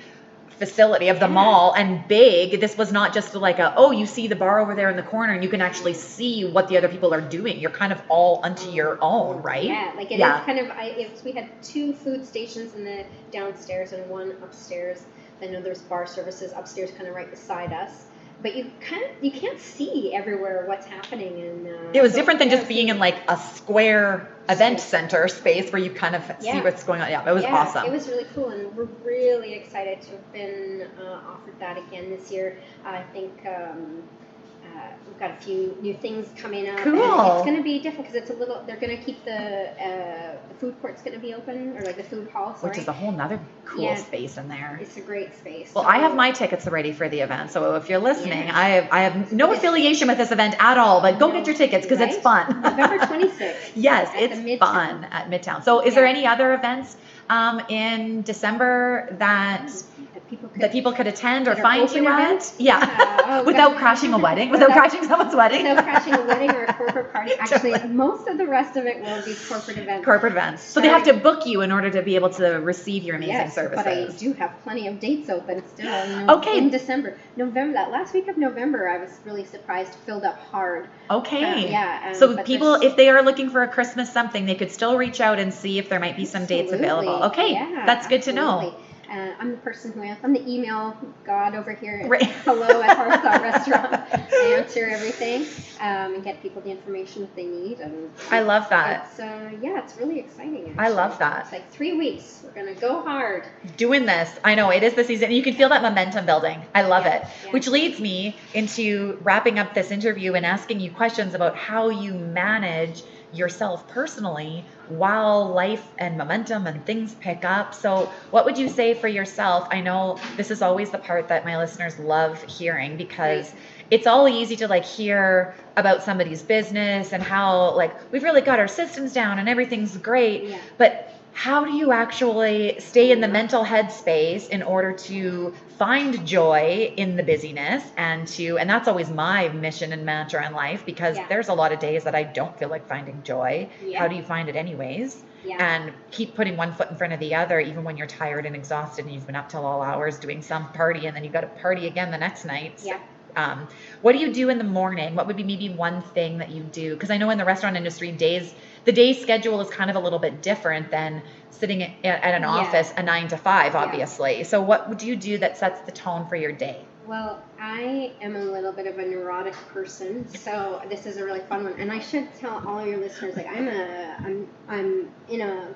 Speaker 3: facility of the mall and big. This was not just like you see the bar over there in the corner and you can actually see what the other people are doing. You're kind of all unto your own, right?
Speaker 2: Yeah, like it is kind of. We had 2 food stations in the downstairs and 1 upstairs. I know there's bar services upstairs, kind of right beside us. But you can't see everywhere what's happening, and
Speaker 3: it was different than just being in like a square event center space where you kind of see what's going on. It was awesome.
Speaker 2: It was really cool, and we're really excited to have been offered that again this year. I think we've got a few new things coming up.
Speaker 3: Cool.
Speaker 2: And it's going to be different because they're going to keep the food court's going to be open, or like the food hall. Sorry.
Speaker 3: Which is a whole nother cool space in there.
Speaker 2: It's a great space.
Speaker 3: Well, I have my tickets ready for the event, so if you're listening, I have no affiliation with this event at all, but go get your tickets because it's fun.
Speaker 2: November 26th.
Speaker 3: Yes, it's fun at Midtown. So is there any other events in December that people could attend or find you at? Without crashing a wedding, without crashing someone's wedding.
Speaker 2: Without crashing a wedding or a corporate party. Actually, most of the rest of it will be corporate events.
Speaker 3: So they have to book you in order to be able to receive your amazing services.
Speaker 2: But I do have plenty of dates open still. In December. That last week of November, I was really surprised, filled up hard.
Speaker 3: So people, if they are looking for a Christmas something, they could still reach out and see if there might be some dates available. Okay, that's good to know.
Speaker 2: I'm the person I'm the email god over here. Hello at Hearth Restaurant. I answer everything and get people the information that they need. And
Speaker 3: I love that.
Speaker 2: It's really exciting. Actually.
Speaker 3: I love that.
Speaker 2: It's like 3 weeks. We're gonna go hard.
Speaker 3: Doing this. I know it is the season. You can feel that momentum building. I love it. Yeah. Which leads me into wrapping up this interview and asking you questions about how you manage yourself personally while life and momentum and things pick up. So what would you say for yourself? I know this is always the part that my listeners love hearing, because it's all easy to like hear about somebody's business and how like we've really got our systems down and everything's great. But how do you actually stay in the mental headspace in order to find joy in the busyness and that's always my mission and mantra in life, because there's a lot of days that I don't feel like finding joy. How do you find it anyways? And keep putting one foot in front of the other, even when you're tired and exhausted and you've been up till all hours doing some party and then you've got to party again the next night. What do you do in the morning? What would be maybe one thing that you do? Because I know in the restaurant industry, the day schedule is kind of a little bit different than sitting at an office, a 9 to 5, obviously. So what would you do that sets the tone for your day?
Speaker 2: Well, I am a little bit of a neurotic person, so this is a really fun one. And I should tell all your listeners, like I'm in a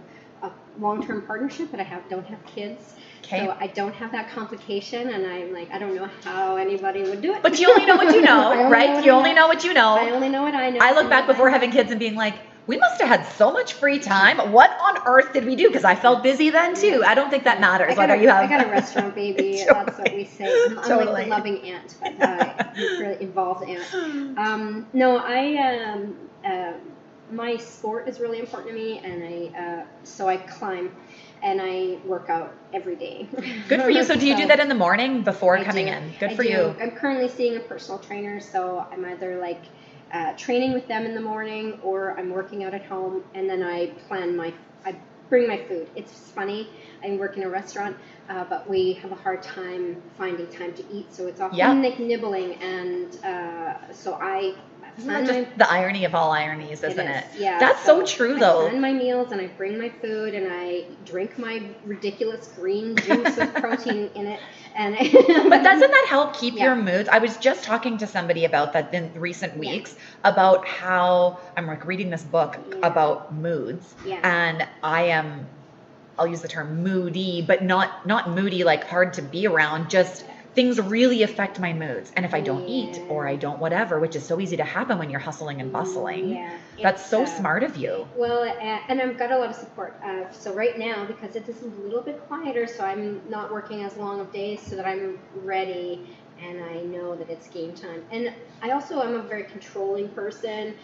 Speaker 2: long-term partnership, but I don't have kids. Okay. So I don't have that complication, and I'm like, I don't know how anybody would do it.
Speaker 3: But you only know what you know, right? You only know what you know.
Speaker 2: I only know what I know.
Speaker 3: I look back before having kids and being like, we must have had so much free time. What on earth did we do? Because I felt busy then too. I don't think that matters whether you have.
Speaker 2: I got a restaurant baby.
Speaker 3: Totally.
Speaker 2: That's what we say. I'm
Speaker 3: Totally.
Speaker 2: like the loving aunt, but really involved aunt. No, my sport is really important to me, and so I climb and I work out every day.
Speaker 3: Good for you. So do you do that in the morning before coming
Speaker 2: do.
Speaker 3: in? Good
Speaker 2: I
Speaker 3: for
Speaker 2: do.
Speaker 3: you.
Speaker 2: I'm currently seeing a personal trainer, so I'm either like training with them in the morning, or I'm working out at home, and then I bring my food. It's funny. I work in a restaurant, but we have a hard time finding time to eat, so it's often like nibbling, and so I
Speaker 3: Isn't that just the irony of all ironies, isn't it?
Speaker 2: Yeah.
Speaker 3: That's so true, though.
Speaker 2: I plan my meals, and I bring my food, and I drink my ridiculous green juice with protein in it. And
Speaker 3: but doesn't that help keep your moods? I was just talking to somebody about that in recent weeks about how I'm like reading this book about moods, and I'll use the term moody, but not moody like hard to be around, just things really affect my moods. And if I don't eat or I don't whatever, which is so easy to happen when you're hustling and bustling, that's so smart of you.
Speaker 2: Well, and I've got a lot of support. So right now, because it is a little bit quieter, so I'm not working as long of days, so that I'm ready and I know that it's game time. And I'm a very controlling person,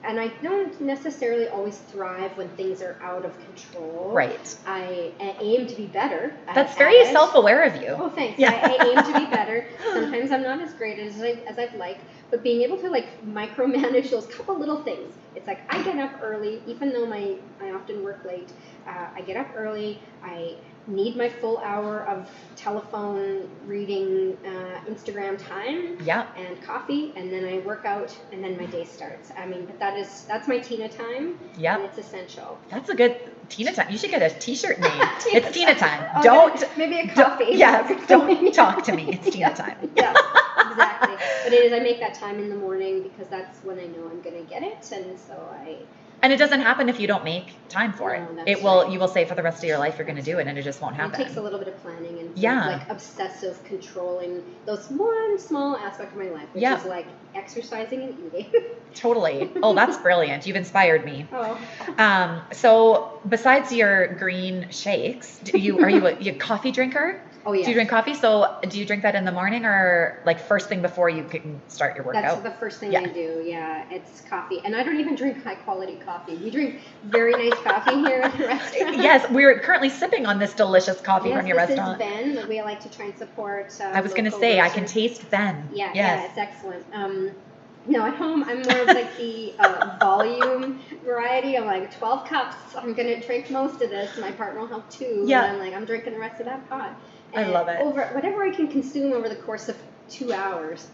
Speaker 2: and I don't necessarily always thrive when things are out of control.
Speaker 3: Right.
Speaker 2: I aim to be better.
Speaker 3: That's very self-aware of you.
Speaker 2: Oh, thanks.
Speaker 3: Yeah.
Speaker 2: I aim to be better. Sometimes I'm not as great as I'd like, but being able to like micromanage those couple little things. It's like I get up early, even though I often work late. I get up early. I need my full hour of telephone reading, Instagram time, and coffee, and then I work out, and then my day starts. I mean, but that's my Tina time, and it's essential.
Speaker 3: That's a good Tina time. You should get a T-shirt made. It's Tina time.
Speaker 2: Maybe a coffee.
Speaker 3: Don't talk to me. It's Tina time.
Speaker 2: Yeah, exactly. But it is. I make that time in the morning because that's when I know I'm going to get it, and so
Speaker 3: And it doesn't happen if you don't make time for it.
Speaker 2: It
Speaker 3: will. You will say for the rest of your life you're going to do it, and it just won't happen.
Speaker 2: It takes a little bit of planning and like obsessive controlling those one small aspect of my life, which is like exercising and eating. Totally.
Speaker 3: Oh, that's brilliant. You've inspired me.
Speaker 2: Oh.
Speaker 3: So besides your green shakes, are you a coffee drinker?
Speaker 2: Oh, yeah.
Speaker 3: Do you drink coffee? So do you drink that in the morning or like first thing before you can start your workout?
Speaker 2: That's the first thing I do. Yeah, it's coffee. And I don't even drink high quality coffee. We drink very nice coffee here at the restaurant.
Speaker 3: Yes, we're currently sipping on this delicious coffee from your restaurant.
Speaker 2: This is Ben. We like to try and support
Speaker 3: I was going to say, I can taste Ben.
Speaker 2: Yeah, it's excellent. No, at home, I'm more of like the volume variety. I'm like 12 cups. I'm going to drink most of this. My partner will help too.
Speaker 3: Yeah.
Speaker 2: And I'm drinking the rest of that pot.
Speaker 3: I love it.
Speaker 2: Whatever I can consume over the course of 2 hours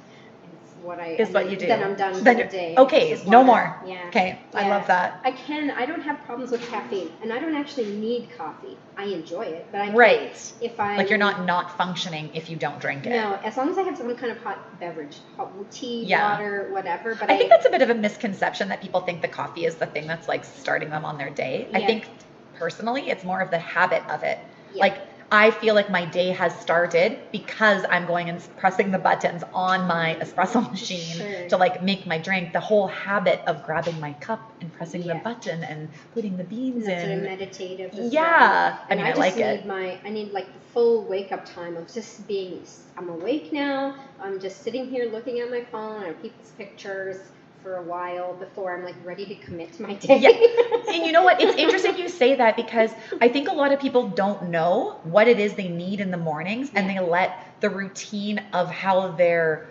Speaker 2: is what
Speaker 3: you do.
Speaker 2: Then I'm done for the day.
Speaker 3: Okay, no more.
Speaker 2: Yeah.
Speaker 3: Okay, I love that.
Speaker 2: I don't have problems with caffeine, and I don't actually need coffee. I enjoy it, but
Speaker 3: you're not functioning if you don't drink it.
Speaker 2: No, as long as I have some kind of hot beverage, hot tea, water, whatever. But
Speaker 3: I think that's a bit of a misconception that people think the coffee is the thing that's like starting them on their day. I think personally, it's more of the habit of it.
Speaker 2: Yeah.
Speaker 3: Like I feel like my day has started because I'm going and pressing the buttons on my espresso machine to like make my drink. The whole habit of grabbing my cup and pressing the button and putting the beans in.
Speaker 2: That's sort of meditative.
Speaker 3: And I like it.
Speaker 2: I need like the full wake up time of just being, I'm awake now. I'm just sitting here looking at my phone or people's pictures for a while before I'm like ready to commit to my day.
Speaker 3: Yeah. And you know what? It's interesting you say that because I think a lot of people don't know what it is they need in the mornings and they let the routine of how their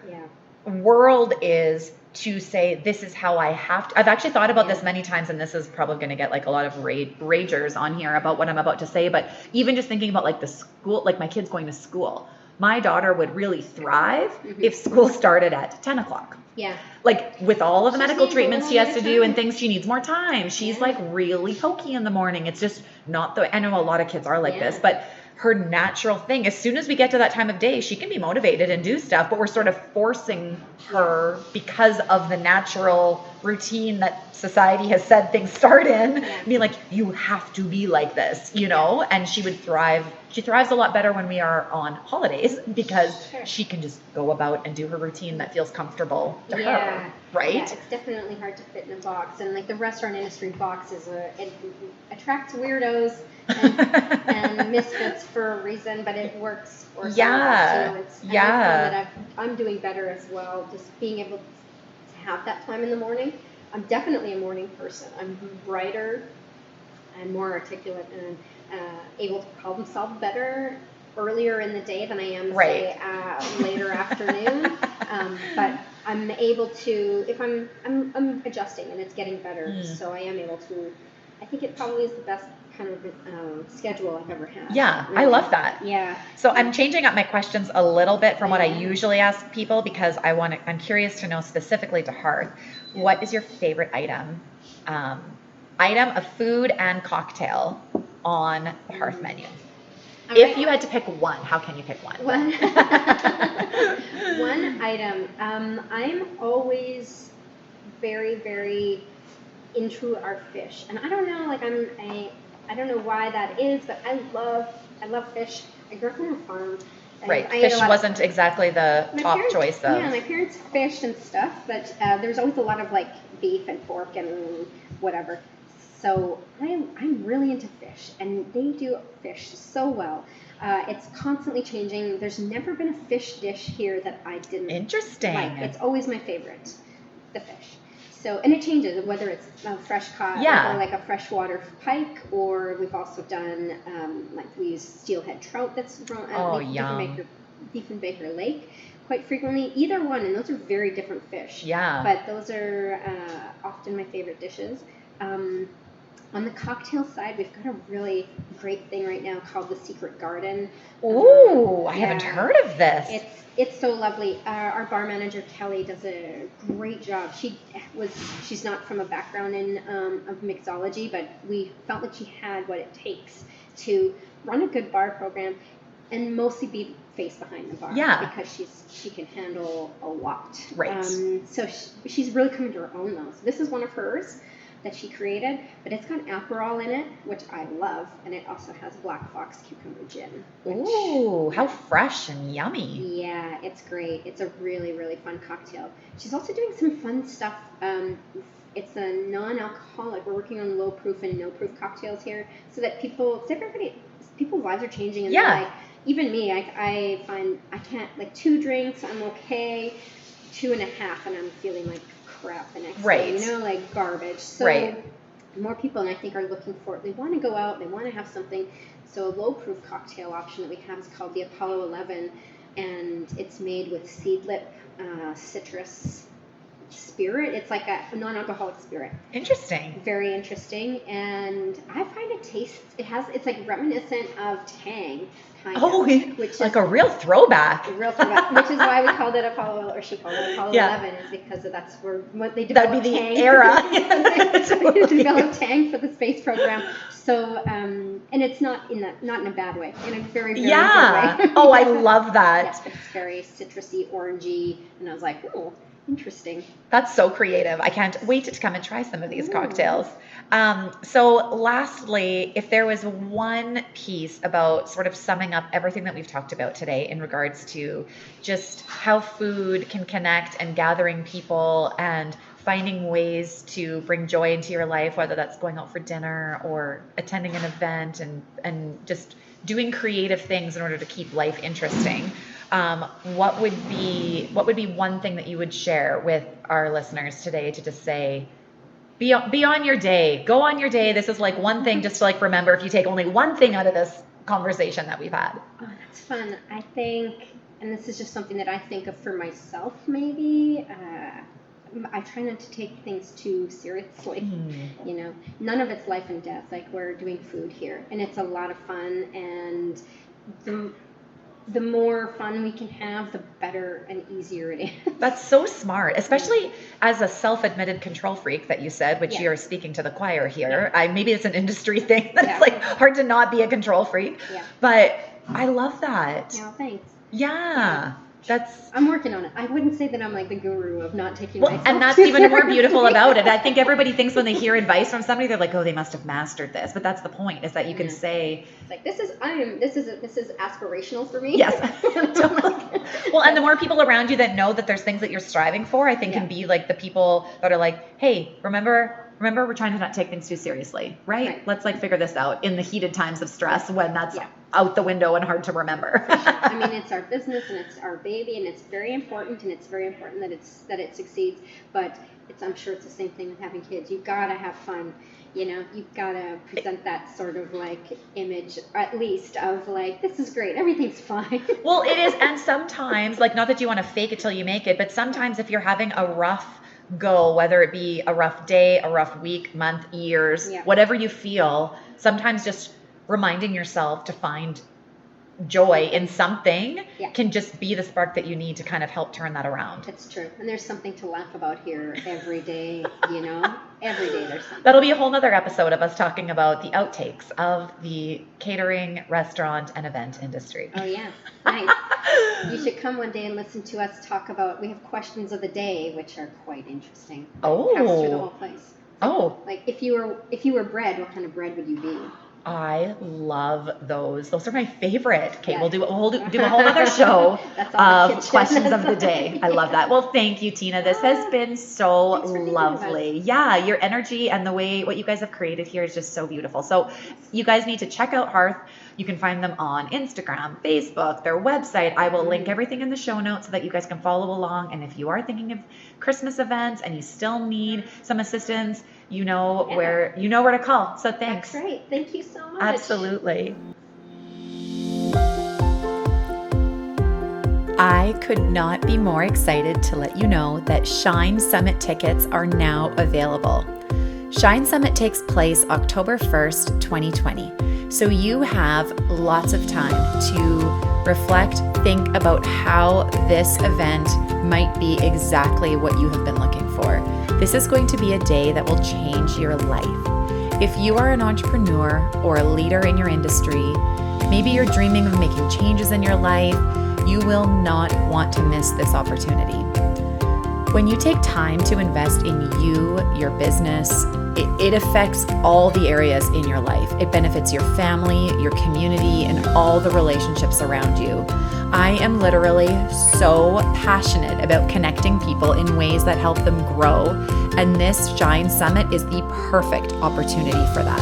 Speaker 3: world is to say, this is how I have to. I've actually thought about this many times, and this is probably going to get like a lot of ragers on here about what I'm about to say, but even just thinking about like the school, like my kids going to school. My daughter would really thrive if school started at 10 o'clock.
Speaker 2: Yeah.
Speaker 3: Like with all of the medical treatments she has to do and things, she needs more time. She's like really pokey in the morning. It's just not I know a lot of kids are like this, but her natural thing, as soon as we get to that time of day, she can be motivated and do stuff, but we're sort of forcing her because of the natural routine that society has said things start in, be like, you have to be like this, you know, and she would thrive. She thrives a lot better when we are on holidays because she can just go about and do her routine that feels comfortable to her. right?
Speaker 2: Yeah, it's definitely hard to fit in a box. And like the restaurant industry box it attracts weirdos and misfits for a reason, but it works for some of us. You know, I found that I'm doing better as well, just being able to have that time in the morning. I'm definitely a morning person. I'm brighter and more articulate and able to problem solve better earlier in the day than I am, say, later afternoon. But I'm able to, if I'm adjusting and it's getting better, so I am able to. I think it probably is the best kind of schedule I've ever had.
Speaker 3: Yeah,
Speaker 2: really.
Speaker 3: I love that.
Speaker 2: Yeah.
Speaker 3: So I'm changing up my questions a little bit from what I usually ask people because I'm curious to know specifically to Hearth, what is your favorite item of food and cocktail on the Hearth menu? If you had to pick one, how can you pick one?
Speaker 2: One item. I'm always very, very into our fish, and I don't know, like I don't know why that is, but I love fish. I grew up on a farm.
Speaker 3: Right, fish wasn't exactly the top choice of.
Speaker 2: Yeah, my parents fished and stuff, but there's always a lot of like beef and pork and whatever. So I'm really into fish, and they do fish so well. It's constantly changing. There's never been a fish dish here that I didn't like. It's always my favorite, the fish. So, and it changes, whether it's fresh caught or like a freshwater pike, or we've also done, like we use steelhead trout that's from Diefenbaker Lake quite frequently. Either one, and those are very different fish.
Speaker 3: Yeah.
Speaker 2: But those are often my favorite dishes. On the cocktail side, we've got a really great thing right now called the Secret Garden.
Speaker 3: Ooh, I haven't heard of this.
Speaker 2: It's so lovely. Our bar manager Kelly does a great job. She's not from a background in of mixology, but we felt like she had what it takes to run a good bar program and mostly be face behind the bar.
Speaker 3: Yeah.
Speaker 2: Because she can handle a lot.
Speaker 3: Right.
Speaker 2: So she's really coming to her own though. So this is one of hers that she created, but it's got Aperol in it, which I love, and it also has Black Fox cucumber gin.
Speaker 3: Ooh, how fresh and yummy.
Speaker 2: Yeah, it's great. It's a really, really fun cocktail. She's also doing some fun stuff. It's a non-alcoholic. We're working on low-proof and no-proof cocktails here, so that people's lives are changing, and they're like, even me, I find I can't, like 2 drinks, I'm okay, 2.5, and I'm feeling like crap the next day, you know, like garbage. So more people, and I think, are looking for it. They want to go out, they want to have something. So a low-proof cocktail option that we have is called the Apollo 11, and it's made with seedlip citrus spirit. It's like a non-alcoholic spirit.
Speaker 3: Interesting.
Speaker 2: Very interesting, and I find it's like reminiscent of Tang.
Speaker 3: Which is like a real throwback.
Speaker 2: Which is why we called it Apollo, or she called it Apollo 11, is because that's where what they developed.
Speaker 3: That'd be the
Speaker 2: Tang.
Speaker 3: era.
Speaker 2: They developed Tang for the space program. So, and it's not in a bad way, in a very, very good way.
Speaker 3: Oh, I love that.
Speaker 2: Yes, it's very citrusy, orangey, and I was like, oh, interesting.
Speaker 3: That's so creative. I can't wait to come and try some of these cocktails. So lastly, if there was one piece about sort of summing up everything that we've talked about today in regards to just how food can connect and gathering people and finding ways to bring joy into your life, whether that's going out for dinner or attending an event and just doing creative things in order to keep life interesting, what would be one thing that you would share with our listeners today to just say, be on your day, go on your day. This is like one thing just to like remember, if you take only one thing out of this conversation that we've had.
Speaker 2: Oh, that's fun. I think, and this is just something that I think of for myself, maybe, I try not to take things too seriously. You know, none of it's life and death. Like, we're doing food here, and it's a lot of fun, and the more fun we can have, the better and easier it is.
Speaker 3: That's so smart, especially as a self-admitted control freak that you said, which you're speaking to the choir here. Maybe it's an industry thing that's like hard to not be a control freak, but I love that.
Speaker 2: Yeah, thanks.
Speaker 3: Yeah.
Speaker 2: I'm working on it. I wouldn't say that I'm like the guru of not taking
Speaker 3: well,
Speaker 2: myself
Speaker 3: and that's
Speaker 2: too
Speaker 3: even more
Speaker 2: seriously.
Speaker 3: beautiful about it. I think everybody thinks when they hear advice from somebody, they're like, oh, they must have mastered this. But that's the point, is that you can say,
Speaker 2: it's like, this is aspirational for me.
Speaker 3: yes. Well, and the more people around you that know that there's things that you're striving for, I think can be like the people that are like, hey, remember we're trying to not take things too seriously, right? Let's like figure this out in the heated times of stress when that's out the window and hard to remember.
Speaker 2: I mean, it's our business and it's our baby, and it's very important, and it's very important that it succeeds. But I'm sure it's the same thing with having kids. You gotta have fun. You've got to present that sort of like image, at least, of like, this is great, everything's fine.
Speaker 3: Well, it is. And sometimes, like, not that you want to fake it till you make it, but sometimes if you're having a rough go, whether it be a rough day, a rough week, month, years, whatever you feel, sometimes just reminding yourself to find joy in something can just be the spark that you need to kind of help turn that around.
Speaker 2: That's true. And there's something to laugh about here every day, every day there's something.
Speaker 3: That'll be a whole nother episode of us talking about the outtakes of the catering, restaurant, and event industry.
Speaker 2: Oh yeah, nice. You should come one day and listen to us talk about, we have questions of the day, which are quite interesting.
Speaker 3: Oh.
Speaker 2: Pass through the whole place.
Speaker 3: Oh.
Speaker 2: Like, if you were bread, what kind of bread would you be?
Speaker 3: I love those. Those are my favorite. Okay, we'll do a whole other show of questions of the day. I love that. Well, thank you, Tina. This has been so lovely. Yeah, your energy and the way what you guys have created here is just so beautiful. So you guys need to check out Hearth. You can find them on Instagram, Facebook, their website. I will link everything in the show notes so that you guys can follow along. And if you are thinking of Christmas events and you still need some assistance, you know where to call. So thanks.
Speaker 2: That's great. Thank you so much.
Speaker 3: Absolutely.
Speaker 1: I could not be more excited to let you know that Shine Summit tickets are now available. Shine Summit takes place October 1st, 2020. So you have lots of time to reflect, think about how this event might be exactly what you have been looking for. This is going to be a day that will change your life. If you are an entrepreneur or a leader in your industry, maybe you're dreaming of making changes in your life, you will not want to miss this opportunity. When you take time to invest in you, your business, it affects all the areas in your life. It benefits your family, your community, and all the relationships around you. I am literally so passionate about connecting people in ways that help them grow, and this Shine Summit is the perfect opportunity for that.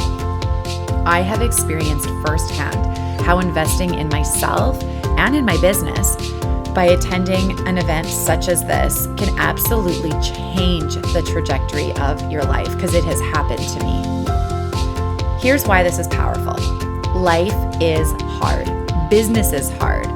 Speaker 1: I have experienced firsthand how investing in myself and in my business by attending an event such as this can absolutely change the trajectory of your life, because it has happened to me. Here's why this is powerful. Life is hard. Business is hard.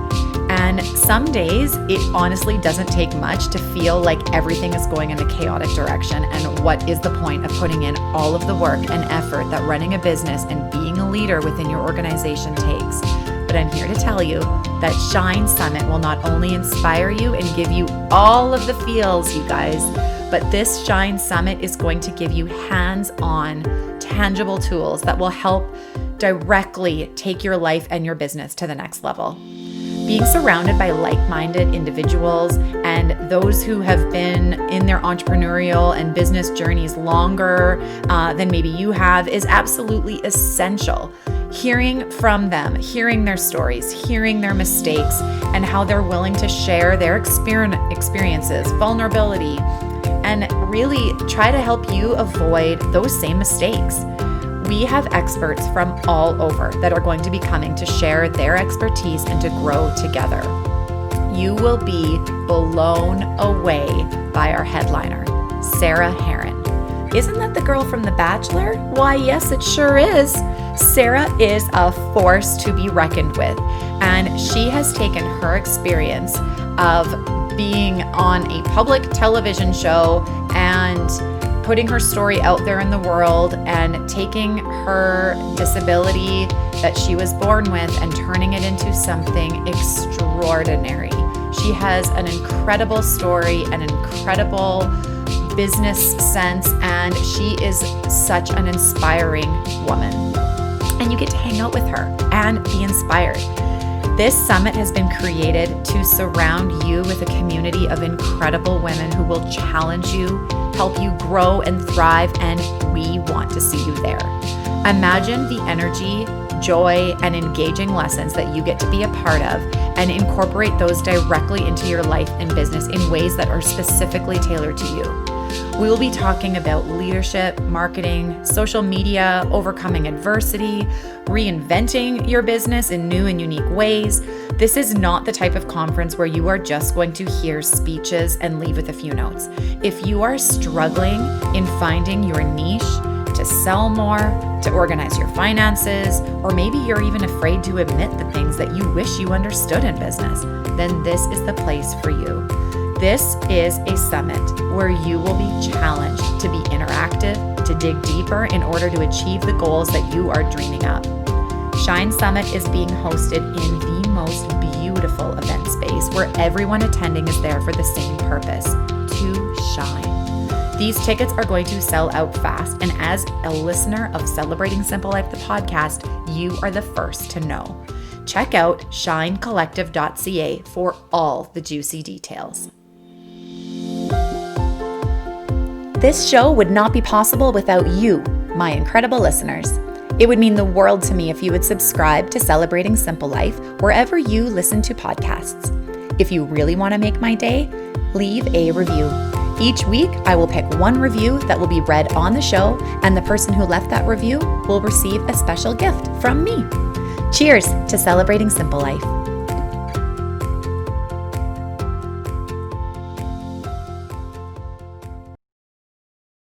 Speaker 1: And some days it honestly doesn't take much to feel like everything is going in a chaotic direction. And what is the point of putting in all of the work and effort that running a business and being a leader within your organization takes? But I'm here to tell you that Shine Summit will not only inspire you and give you all of the feels, you guys, but this Shine Summit is going to give you hands-on, tangible tools that will help directly take your life and your business to the next level. Being surrounded by like-minded individuals and those who have been in their entrepreneurial and business journeys longer than maybe you have is absolutely essential. Hearing from them, hearing their stories, hearing their mistakes, and how they're willing to share their experiences, vulnerability, and really try to help you avoid those same mistakes. We have experts from all over that are going to be coming to share their expertise and to grow together. You will be blown away by our headliner, Sarah Heron. Isn't that the girl from The Bachelor? Why, yes, it sure is. Sarah is a force to be reckoned with, and she has taken her experience of being on a public television show and putting her story out there in the world and taking her disability that she was born with and turning it into something extraordinary. She has an incredible story, an incredible business sense, and she is such an inspiring woman. And you get to hang out with her and be inspired. This summit has been created to surround you with a community of incredible women who will challenge you, help you grow and thrive, and we want to see you there. Imagine the energy, joy, and engaging lessons that you get to be a part of and incorporate those directly into your life and business in ways that are specifically tailored to you. We will be talking about leadership, marketing, social media, overcoming adversity, reinventing your business in new and unique ways. This is not the type of conference where you are just going to hear speeches and leave with a few notes. If you are struggling in finding your niche, to sell more, to organize your finances, or maybe you're even afraid to admit the things that you wish you understood in business, then this is the place for you. This is a summit where you will be challenged to be interactive, to dig deeper in order to achieve the goals that you are dreaming up. Shine Summit is being hosted in the most beautiful event space where everyone attending is there for the same purpose, to shine. These tickets are going to sell out fast, and as a listener of Celebrating Simple Life, the podcast, you are the first to know. Check out shinecollective.ca for all the juicy details. This show would not be possible without you, my incredible listeners. It would mean the world to me if you would subscribe to Celebrating Simple Life wherever you listen to podcasts. If you really want to make my day, leave a review. Each week, I will pick one review that will be read on the show, and the person who left that review will receive a special gift from me. Cheers to Celebrating Simple Life.